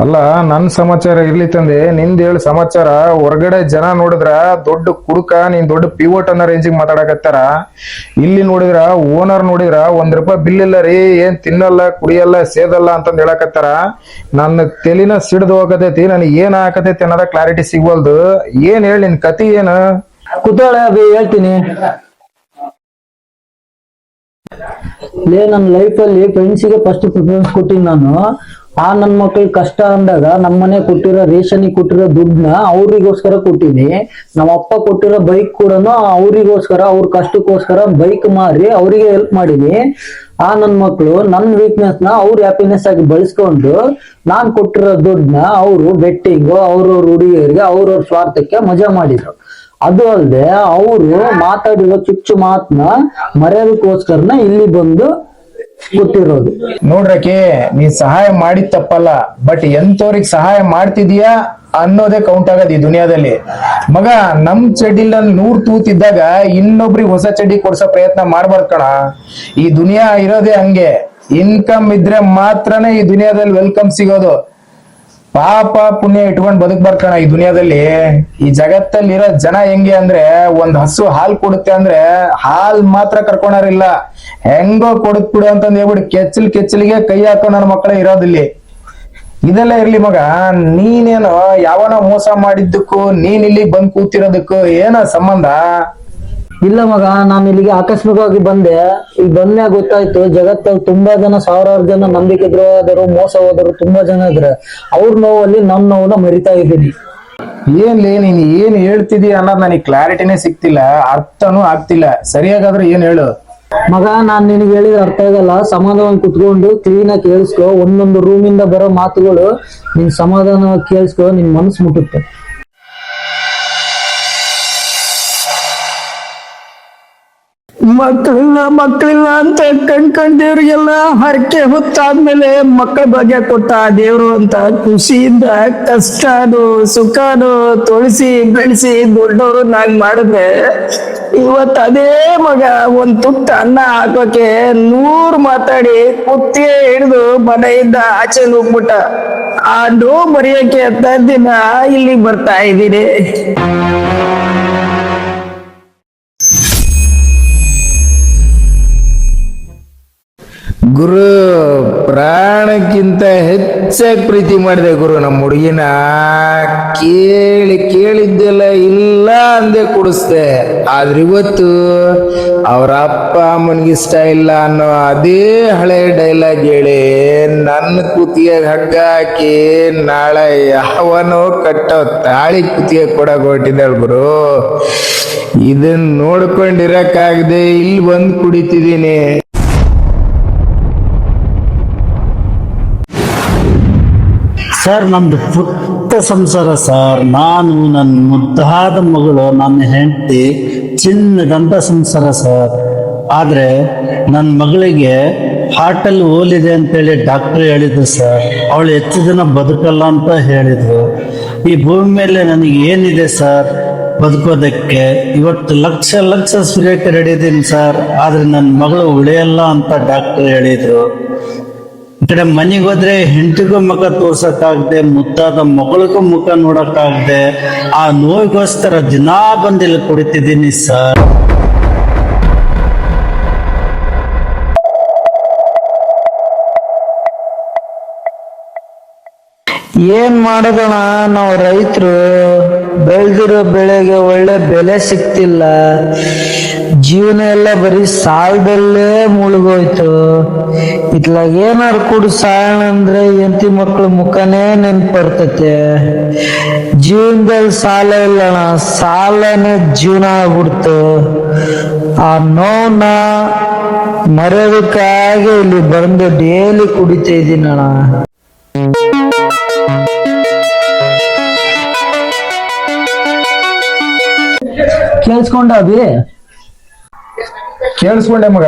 ಅಲ್ಲ, ನನ್ ಸಮಾಚಾರ ಇರ್ಲಿ ತಂದೆ, ನಿಂದ ಹೇಳಿ ಸಮಾಚಾರ. ಹೊರಗಡೆ ಜನ ನೋಡಿದ್ರ ದೊಡ್ಡ ಕುಡುಕ, ನೀನ್ ದೊಡ್ಡ ಪಿವೋಟ್ ಅನ್ನೋ ರೇಂಜಿಗೆ ಮಾತಾಡಕತ್ತಾರ. ಇಲ್ಲಿ ನೋಡಿದ್ರ ಓನರ್ ನೋಡಿದ್ರ ₹1 ಬಿಲ್ ಇಲ್ಲ ರೀ, ಏನ್ ತಿನ್ನಲ್ಲ, ಕುಡಿಯಲ್ಲ, ಸೇದಲ್ಲ ಅಂತಂದ್ ಹೇಳಕತ್ತಾರ. ನನ್ನ ತೆಲಿನ ಸಿಡ್ದು ಹೋಗತೈತಿ, ನನಗೆ ಏನ್ ಹಾಕತೈತಿ ಅನ್ನೋದ ಕ್ಲಾರಿಟಿ ಸಿಗ್ವಲ್ದು. ಏನ್ ಹೇಳಿ ನಿನ್ ಕತಿ ಏನು? ಕೂತಾಳೆ ಅಭಿ, ಹೇಳ್ತೀನಿ. ನನ್ನ ಲೈಫಲ್ಲಿ ಫ್ರೆಂಡ್ಸಿಗೆ ಫಸ್ಟ್ ಪ್ರಿಫರೆನ್ಸ್ ಕೊಟ್ಟಿನಿ ನಾನು. ನನ್ನ ಮಕ್ಳಿಗೆ ಕಷ್ಟ ಅಂದಾಗ ನಮ್ಮನೆ ಕೊಟ್ಟಿರೋ ರೇಷನ್ಗೆ ಕೊಟ್ಟಿರೋ ದುಡ್ಡನ್ನ ಅವ್ರಿಗೋಸ್ಕರ ಕೊಟ್ಟಿನಿ. ನಮ್ಮ ಅಪ್ಪ ಕೊಟ್ಟಿರೋ ಬೈಕ್ ಕೂಡ ಅವ್ರಿಗೋಸ್ಕರ, ಅವ್ರ ಕಷ್ಟಕ್ಕೋಸ್ಕರ ಬೈಕ್ ಮಾರಿ ಅವರಿಗೆ ಹೆಲ್ಪ್ ಮಾಡೀನಿ. ನನ್ನ ಮಕ್ಳು ನನ್ನ ವೀಕ್ನೆಸ್ ನ ಅವ್ರ ಹ್ಯಾಪಿನೆಸ್ ಆಗಿ ಬಳಸ್ಕೊಂಡು ನಾನ್ ಕೊಟ್ಟಿರೋ ದುಡ್ಡನ್ನ ಅವರು ಬೆಟ್ಟಿಂಗು, ಅವ್ರವ್ರ ಹುಡುಗಿಯರಿಗೆ ಅವ್ರವ್ರ ಸ್ವಾರ್ಥಕ್ಕೆ ಮಜಾ ಮಾಡಿದ್ರು. ಅದು ಅಲ್ಲದೆ ಅವರು ಮಾತಾಡಿರೋ ಚುಚ್ಚು ಮಾತನ್ನ ಮರೆಯೋದಕ್ಕೋಸ್ಕರನ ಇಲ್ಲಿ ಬಂದು ಗೊತ್ತಿರೋದು. ನೋಡ್ರಕ್ಕೆ, ನೀ ಸಹಾಯ ಮಾಡಿದ್ ತಪ್ಪಲ್ಲ, ಬಟ್ ಎಂತವ್ರಿಗೆ ಸಹಾಯ ಮಾಡ್ತಿದೀಯಾ ಅನ್ನೋದೇ ಕೌಂಟ್ ಆಗದ್ ಈ ದುನಿಯಾದಲ್ಲಿ. ಮಗ, ನಮ್ ಚಡ್ಡಿಲ್ 100 ತೂತಿದ್ದಾಗ ಇನ್ನೊಬ್ರಿಗೆ ಹೊಸ ಚಡ್ಡಿ ಕೊಡ್ಸೋ ಪ್ರಯತ್ನ ಮಾಡ್ಬಾರ್ದ್ ಕಣ. ಈ ದುನಿಯಾ ಇರೋದೇ ಹಂಗೆ. ಇನ್ಕಮ್ ಇದ್ರೆ ಮಾತ್ರನೇ ಈ ದುನಿಯಾದಲ್ಲಿ ವೆಲ್ಕಮ್ ಸಿಗೋದು. ಪಾಪ ಪುಣ್ಯ ಇಟ್ಕೊಂಡ್ ಬದುಕ್ಬಾರ್ಕಣ ಈ ದುನಿಯಾದಲ್ಲಿ. ಈ ಜಗತ್ತಲ್ಲಿ ಇರೋ ಜನ ಹೆಂಗೆ ಅಂದ್ರೆ, ಒಂದ್ ಹಸು ಹಾಲ್ ಕೊಡುತ್ತೆ ಅಂದ್ರೆ ಹಾಲ್ ಮಾತ್ರ ಕರ್ಕೊಳಾರಿಲ್ಲ, ಹೆಂಗೋ ಕೊಡುತ್ ಬಿಡು ಅಂತಂದ್ ಹೇಳ್ಬಿಟ್ಟು ಕೆಚ್ಚಲಿಗೆ ಕೈ ಹಾಕೋ ನನ್ನ ಮಕ್ಕಳೇ ಇರೋದಿಲ್ಲಿ. ಇದೆಲ್ಲ ಇರ್ಲಿ ಮಗ, ನೀನೇನು ಯಾವನ ಮೋಸ ಮಾಡಿದ್ದಕ್ಕೂ ನೀನ್ ಇಲ್ಲಿ ಬಂದ್ ಕೂತಿರೋದಕ್ಕೂ ಏನ ಸಂಬಂಧ? ಇಲ್ಲ ಮಗ, ನಾನು ಇಲ್ಲಿಗೆ ಆಕಸ್ಮಿಕವಾಗಿ ಬಂದೆ. ಇಲ್ಲಿ ಬಂದ್ಮ್ಯಾಗ ಗೊತ್ತಾಯ್ತು ಜಗತ್ತಲ್ಲಿ ತುಂಬಾ ಜನ, ಸಾವಿರಾರು ಜನ ನಂಬಿಕೆ ದ್ರೋಹದರು, ಮೋಸ ಹೋದರು ತುಂಬಾ ಜನ ಇದ್ರೆ. ಅವ್ರ ನೋವಲ್ಲಿ ನನ್ನ ನೋವನ್ನ ಮರಿತಾ ಇದ್ದೀನಿ. ಏನ್ಲೇ ನೀನ್ ಏನ್ ಹೇಳ್ತಿದೀಯ ಅನ್ನೋದು ನನಗೆ ಕ್ಲಾರಿಟಿನೇ ಸಿಕ್ತಿಲ್ಲ, ಅರ್ಥನೂ ಆಗ್ತಿಲ್ಲ. ಸರಿಯಾಗಾದ್ರೆ ಏನ್ ಹೇಳು ಮಗ. ನಾನ್ ನಿನಗೆ ಹೇಳಿದ್ರೆ ಅರ್ಥ ಆಗಲ್ಲ. ಸಮಾಧಾನ ಕುತ್ಕೊಂಡು ಕ್ಲೀನ್ ಆಗಿ ಕೇಳಿಸ್ಕೊ. ಒಂದೊಂದು ರೂಮಿಂದ ಬರೋ ಮಾತುಗಳು ನಿನ್ ಸಮಾಧಾನವಾಗಿ ಕೇಳಿಸ್ಕೊ, ನಿನ್ ಮನಸ್ಸು ಮುಟ್ಟುತ್ತೆ. ಮಕ್ಕಳಿಲ್ಲ ಅಂತ ದೇವ್ರಿಗೆಲ್ಲ ಹರಕೆ ಹೊತ್ತಾದ್ಮೇಲೆ ಮಕ್ಕಳ ಬಗ್ಗೆ ಕೊಟ್ಟ ದೇವ್ರು ಅಂತ ಖುಷಿಯಿಂದ ಕಷ್ಟನು ಸುಖನು ತೊಳಸಿ ಬೆಳೆಸಿ ದೊಡ್ಡವರು ನಾನ್ ಮಾಡಿದ್ರೆ, ಇವತ್ ಅದೇ ಮಗ ಒಂದ್ ತುತ್ತ ಅನ್ನ ಹಾಕೋಕೆ 100 ಮಾತಾಡಿ ಕುತ್ತಿಗೆ ಹಿಡಿದು ಮನೆಯಿಂದ ಆಚೆ ಹೋಗ್ಬಿಟ್ಟ. ಆ ನೋವು ಮರೆಯಕ್ಕೆ ಅಂತ ದಿನ ಇಲ್ಲಿ ಬರ್ತಾ ಇದ್ದೀನಿ. ಗುರು, ಪ್ರಾಣಕ್ಕಿಂತ ಹೆಚ್ಚಾಗಿ ಪ್ರೀತಿ ಮಾಡಿದೆ ಗುರು ನಮ್ಮ ಹುಡುಗಿನ. ಕೇಳಿದ್ದೆಲ್ಲ ಇಲ್ಲ ಅಂದೆ ಕುಡಿಸ್ದೆ. ಆದ್ರೆ ಇವತ್ತು ಅವ್ರ ಅಪ್ಪ ಅಮ್ಮನಿಗೆ ಇಷ್ಟ ಇಲ್ಲ ಅನ್ನೋ ಅದೇ ಹಳೆ ಡೈಲಾಗ್ ಹೇಳಿ ನನ್ನ ಕುತ್ತಿಗೆ ಹಗ್ಗ ಹಾಕಿ ನಾಳೆ ಯಾವನೋ ಕಟ್ಟೋ ತಾಳಿ ಕುತ್ತಿಗೆ ಕೊಡಕ್ ಹೊರಟಿದ್ದಾಳ ಗುರು. ಇದನ್ನ ನೋಡ್ಕೊಂಡಿರಕ್ಕಾಗದೆ ಇಲ್ಲಿ ಬಂದು ಕುಡಿತಿದ್ದೀನಿ. ಸರ್, ನಮ್ದು ಪುಟ್ಟ ಸಂಸಾರ ಸರ್. ನಾನು, ನನ್ನ ಮುದ್ದಾದ ಮಗಳು, ನನ್ನ ಹೆಂಡತಿ ಚಿನ್ನದಂತ ಸಂಸಾರ ಸರ್. ಆದ್ರೆ ನನ್ನ ಮಗಳಿಗೆ ಹಾರ್ಟಲ್ಲಿ ಹೋಲಿದೆ ಅಂತೇಳಿ ಡಾಕ್ಟರ್ ಹೇಳಿದ್ರು ಸರ್. ಅವಳು ಹೆಚ್ಚು ದಿನ ಬದುಕಲ್ಲ ಅಂತ ಹೇಳಿದ್ರು. ಈ ಭೂಮಿ ಮೇಲೆ ನನಗೆ ಏನಿದೆ ಸರ್ ಬದುಕೋದಕ್ಕೆ? ಇವತ್ತು ಲಕ್ಷ ಸುರಿಯಕ್ಕೆ ರೆಡಿ ಇದೀನಿ ಸರ್. ಆದ್ರೆ ನನ್ನ ಮಗಳು ಉಳಿಯಲ್ಲ ಅಂತ ಡಾಕ್ಟರ್ ಹೇಳಿದ್ರು. ಈ ಕಡೆ ಮನೆಗೆ ಹೋದ್ರೆ ಹೆಂಡತಿಗೂ ಮುಖ ತೋರ್ಸಕ್ಕಾಗದೆ, ಮುದ್ದಾದ ಮಗಳಿಗೂ ಮುಖ ನೋಡಕ್ಕಾಗದೆ, ಆ ನೋವಿಗೋಸ್ಕರ ದಿನಾ ಬಂದಿಲ್ಲಿ ಕುಡಿತಿದ್ದೀನಿ ಸರ್. ಏನ್ ಮಾಡೋದಣ, ನಾವು ರೈತರು ಬೆಳೆದಿರೋ ಬೆಳೆಗೆ ಒಳ್ಳೆ ಬೆಲೆ ಸಿಕ್ತಿಲ್ಲ. ಜೀವನ ಎಲ್ಲ ಬರೀ ಸಾಲದಲ್ಲೇ ಮುಳುಗೋಯ್ತು. ಇತ್ಲಾಗ ಏನಾರು ಕುಡು ಸಾಯಣ ಅಂದ್ರೆ ಎಂತಿ ಮಕ್ಳ ಮುಖನೇ ನೆನ್ಪರ್ತತೆ. ಜೀವನದಲ್ಲಿ ಸಾಲ ಇಲ್ಲಣ, ಸಾಲನೇ ಜೀವನ ಆಗ್ಬಿಡ್ತು. ಆ ನೋವನ್ನ ಮರೆಯೋದಕ್ಕಾಗಿ ಇಲ್ಲಿ ಬಂದು ಡೈಲಿ ಕುಡಿತಾ ಇದ್ದೀನಣ್ಣ. ಕೇಳಿಸ್ಕೊಂಡ ಅಭಿ? ಕೇಳಿಸ್ಕೊಂಡೆ ಮಗ,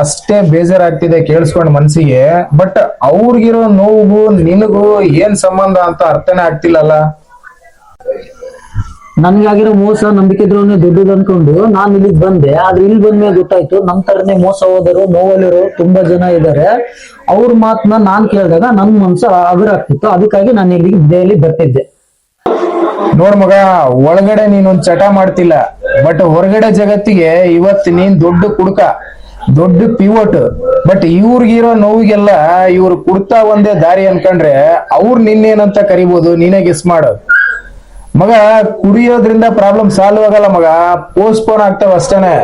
ಅಷ್ಟೇ ಬೇಜಾರಾಗ್ತಿದೆ ಕೇಳಿಸ್ಕೊಂಡ್ ಮನ್ಸಿಗೆ. ಬಟ್ ಅವ್ರಿಗಿರೋ ನೋವು ನಿನಗೂ ಏನ್ ಸಂಬಂಧ ಅಂತ ಅರ್ಥನೇ ಆಗ್ತಿಲ್ಲಲ್ಲ. ನನ್ಗಾಗಿರೋ ಮೋಸ ನಂಬಿಕೆ ದ್ರೋಹನೇ ದೊಡ್ಡದು ಅನ್ಕೊಂಡು ನಾನು ಇಲ್ಲಿಗೆ ಬಂದೆ. ಆದ್ರೆ ಇಲ್ಲಿ ಬಂದ್ಮೇಲೆ ಗೊತ್ತಾಯ್ತು ನಮ್ ತರನೇ ಮೋಸ ಹೋದರು, ನೋವಲ್ಲಿರೋ ತುಂಬಾ ಜನ ಇದ್ದಾರೆ. ಅವ್ರ ಮಾತನ್ನ ನಾನ್ ಕೇಳಿದಾಗ ನನ್ ಮನ್ಸು ಆಗ್ತಿತ್ತು. ಅದಕ್ಕಾಗಿ ನಾನು ಇಲ್ಲಿಗೆ ಡೈಲಿ ಬರ್ತಿದ್ದೆ. ನೋಡ್ ಮಗ, ಒಳಗಡೆ ನೀನೊಂದ್ ಚಟ ಮಾಡ್ತಿಲ್ಲ, ಬಟ್ ಹೊರಗಡೆ ಜಗತ್ತಿಗೆ ಇವತ್ ನೀನ್ ದೊಡ್ಡ ಕುಡ್ಕ, ದೊಡ್ಡ ಪಿವೋಟ್. ಬಟ್ ಇವ್ರಿಗಿರೋ ನೋವಿಗೆಲ್ಲ ಇವ್ರು ಕುಡ್ತಾ ಒಂದೇ ದಾರಿ ಅನ್ಕೊಂಡ್ರೆ ಅವ್ರು ನಿನ್ನೇನಂತ ಕರಿಬೋದು, ನೀನೇ ಗೆಸ್ ಮಾಡು ಮಗ. ಕುಡಿಯೋದ್ರಿಂದ ಪ್ರಾಬ್ಲಮ್ ಸಾಲ್ವ್ ಆಗಲ್ಲ ಮಗ, ಪೋಸ್ಟ್ಪೋನ್ ಆಗ್ತಾವ ಅಷ್ಟೇನೆ.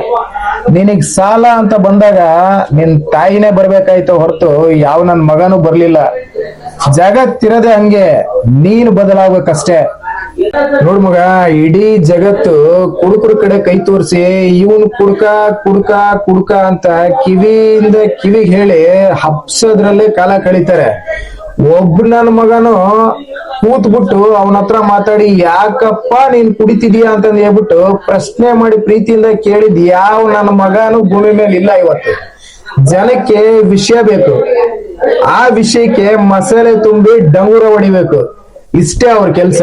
ನಿನಗ್ ಸಾಲ ಅಂತ ಬಂದಾಗ ನಿನ್ ತಾಯಿನೇ ಬರ್ಬೇಕಾಯ್ತು ಹೊರತು ಯಾವ ನನ್ ಮಗನೂ ಬರ್ಲಿಲ್ಲ. ಜಗತ್ತಿರದೆ ಹಂಗೆ, ನೀನು ಬದಲಾಗ್ಬೇಕಷ್ಟೇ. ನೋಡ್ ಮಗ, ಇಡೀ ಜಗತ್ತು ಕುಡುಕರ ಕಡೆ ಕೈ ತೋರಿಸಿ ಇವನು ಕುಡ್ಕ ಕುಡ್ಕ ಕುಡ್ಕ ಅಂತ ಕಿವಿಯಿಂದ ಕಿವಿಗೆ ಹೇಳಿ ಹಬ್ಸೋದ್ರಲ್ಲೇ ಕಾಲ ಕಳೀತಾರೆ. ಒಬ್ಬ ನನ್ನ ಮಗನು ಕೂತ್ಬಿಟ್ಟು ಅವನ ಹತ್ರ ಮಾತಾಡಿ ಯಾಕಪ್ಪ ನೀನ್ ಕುಡಿತಿದೀಯ ಅಂತಂದ್ ಹೇಳ್ಬಿಟ್ಟು ಪ್ರಶ್ನೆ ಮಾಡಿ ಪ್ರೀತಿಯಿಂದ ಕೇಳಿದ್ ಯಾವ ನನ್ನ ಮಗನು ಭೂಮಿ ಮೇಲೆ ಇಲ್ಲ. ಇವತ್ತು ಜನಕ್ಕೆ ವಿಷಯ ಬೇಕು, ಆ ವಿಷಯಕ್ಕೆ ಮಸಾಲೆ ತುಂಬಿ ಡಂಗೂರ ಹೊಡಿಬೇಕು, ಇಷ್ಟೇ ಅವ್ರ ಕೆಲ್ಸ.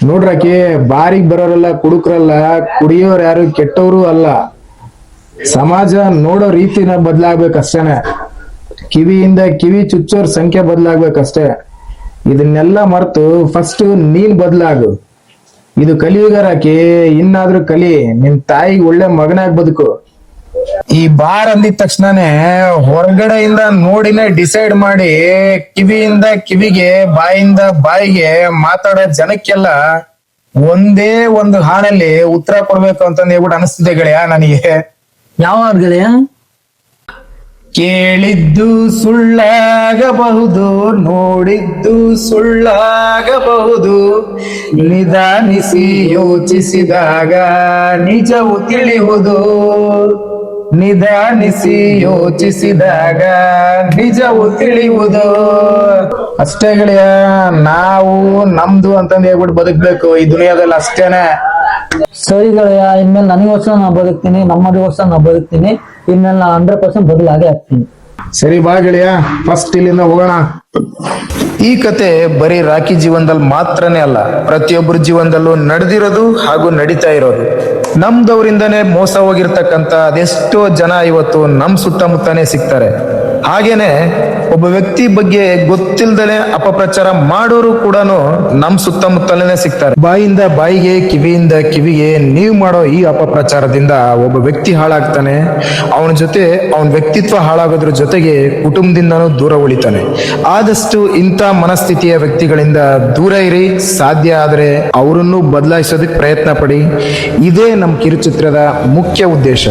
ನೋಡ್ರಕ್ಕೆ, ಬಾರಿಗ್ ಬರೋರೆಲ್ಲ ಕುಡುಕ್ರಲ್ಲ, ಕುಡಿಯೋರು ಯಾರು ಕೆಟ್ಟವರು ಅಲ್ಲ. ಸಮಾಜ ನೋಡೋ ರೀತಿನ ಬದಲಾಗ್ಬೇಕಷ್ಟೇನೆ. ಕಿವಿಯಿಂದ ಕಿವಿ ಚುಚ್ಚೋರ್ ಸಂಖ್ಯೆ ಬದಲಾಗ್ಬೇಕಷ್ಟೇ. ಇದನ್ನೆಲ್ಲ ಮರೆತು ಫಸ್ಟ್ ನೀನ್ ಬದಲಾಗು. ಇದು ಕಲಿಯುಗ ರಾಕಿ, ಇನ್ನಾದ್ರೂ ಕಲಿ. ನಿಮ್ ತಾಯಿಗೆ ಒಳ್ಳೆ ಮಗನಾಗ್ ಬದುಕು. ಈ ಬಾರ್ ಅಂದಿದ ತಕ್ಷಣನೇ ಹೊರಗಡೆಯಿಂದ ನೋಡಿನೇ ಡಿಸೈಡ್ ಮಾಡಿ ಕಿವಿಯಿಂದ ಕಿವಿಗೆ ಬಾಯಿಂದ ಬಾಯಿಗೆ ಮಾತಾಡೋ ಜನಕ್ಕೆಲ್ಲ ಒಂದೇ ಒಂದು ಹಾಡಲ್ಲಿ ಉತ್ತರ ಕೊಡ್ಬೇಕು ಅಂತಂದು ಹೇಳ್ಬಿಟ್ಟು ಅನಿಸ್ತಿದೆ ಗೆಳೆಯ ನನಗೆ. ಯಾವ ಗೆಳೆಯ? ಕೇಳಿದ್ದು ಸುಳ್ಳಾಗಬಹುದು, ನೋಡಿದ್ದು ಸುಳ್ಳಾಗಬಹುದು, ನಿಧಾನಿಸಿ ಯೋಚಿಸಿದಾಗ ನಿಜವು ತಿಳಿಯುವುದು. ನಿಧಾನಿಸಿ ಯೋಚಿಸಿದಾಗ ನಿಜವು ತಿಳಿಯುವುದು. ಅಷ್ಟೇ ಗೆಳೆಯ, ನಾವು ನಮ್ದು ಅಂತಂದು ಹೇಳ್ಬಿಟ್ಟು ಬದುಕ್ಬೇಕು ಈ ದುನಿಯಾದಲ್ಲಿ, ಅಷ್ಟೇನೆ. ಸರಿ ಗೆಳೆಯ, ಇನ್ಮೇಲೆ ನನಗೋಸ್ಕರ ನಾ ಬದುಕ್ತೀನಿ, ನಮ್ಮದಿಗೋಸ್ಕರ ನಾ ಬದುಕ್ತೀನಿ. ಇನ್ಮೇಲೆ ನಾ 100% ಬದಲಾಗೇ ಆಗ್ತೀನಿ. ಸರಿ ಬಾ ಗೆಳೆಯ, ಫಸ್ಟ್ ಇಲ್ಲಿಂದ ಹೋಗೋಣ. ಈ ಕತೆ ಬರೀ ರಾಕಿ ಜೀವನದಲ್ಲಿ ಮಾತ್ರನೇ ಅಲ್ಲ, ಪ್ರತಿಯೊಬ್ಬರ ಜೀವನದಲ್ಲೂ ನಡೆದಿರೋದು ಹಾಗೂ ನಡೀತಾ ಇರೋದು. ನಮ್ದವರಿಂದನೇ ಮೋಸ ಹೋಗಿರ್ತಕ್ಕಂತ ಅದೆಷ್ಟೋ ಜನ ಇವತ್ತು ನಮ್ ಸುತ್ತಮುತ್ತನೇ ಸಿಗ್ತಾರೆ. ಹಾಗೇನೆ ಒಬ್ಬ ವ್ಯಕ್ತಿ ಬಗ್ಗೆ ಗೊತ್ತಿಲ್ದಲೆ ಅಪಪ್ರಚಾರ ಮಾಡೋರು ಕೂಡ ನಮ್ ಸುತ್ತಮುತ್ತಲೇ ಸಿಗ್ತಾರೆ. ಬಾಯಿಂದ ಬಾಯಿಗೆ, ಕಿವಿಯಿಂದ ಕಿವಿಗೆ ನೀವು ಮಾಡೋ ಈ ಅಪಪ್ರಚಾರದಿಂದ ಒಬ್ಬ ವ್ಯಕ್ತಿ ಹಾಳಾಗ್ತಾನೆ. ಅವನ ಜೊತೆ ಅವನ ವ್ಯಕ್ತಿತ್ವ ಹಾಳಾಗೋದ್ರ ಜೊತೆಗೆ ಕುಟುಂಬದಿಂದನೂ ದೂರ ಉಳಿತಾನೆ. ಆದಷ್ಟು ಇಂಥ ಮನಸ್ಥಿತಿಯ ವ್ಯಕ್ತಿಗಳಿಂದ ದೂರ ಇರಿ. ಸಾಧ್ಯ ಆದ್ರೆ ಅವರನ್ನು ಬದಲಾಯಿಸೋದಕ್ಕೆ ಪ್ರಯತ್ನ ಪಡಿ. ಇದೇ ನಮ್ಮ ಕಿರುಚಿತ್ರದ ಮುಖ್ಯ ಉದ್ದೇಶ.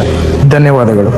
ಧನ್ಯವಾದಗಳು.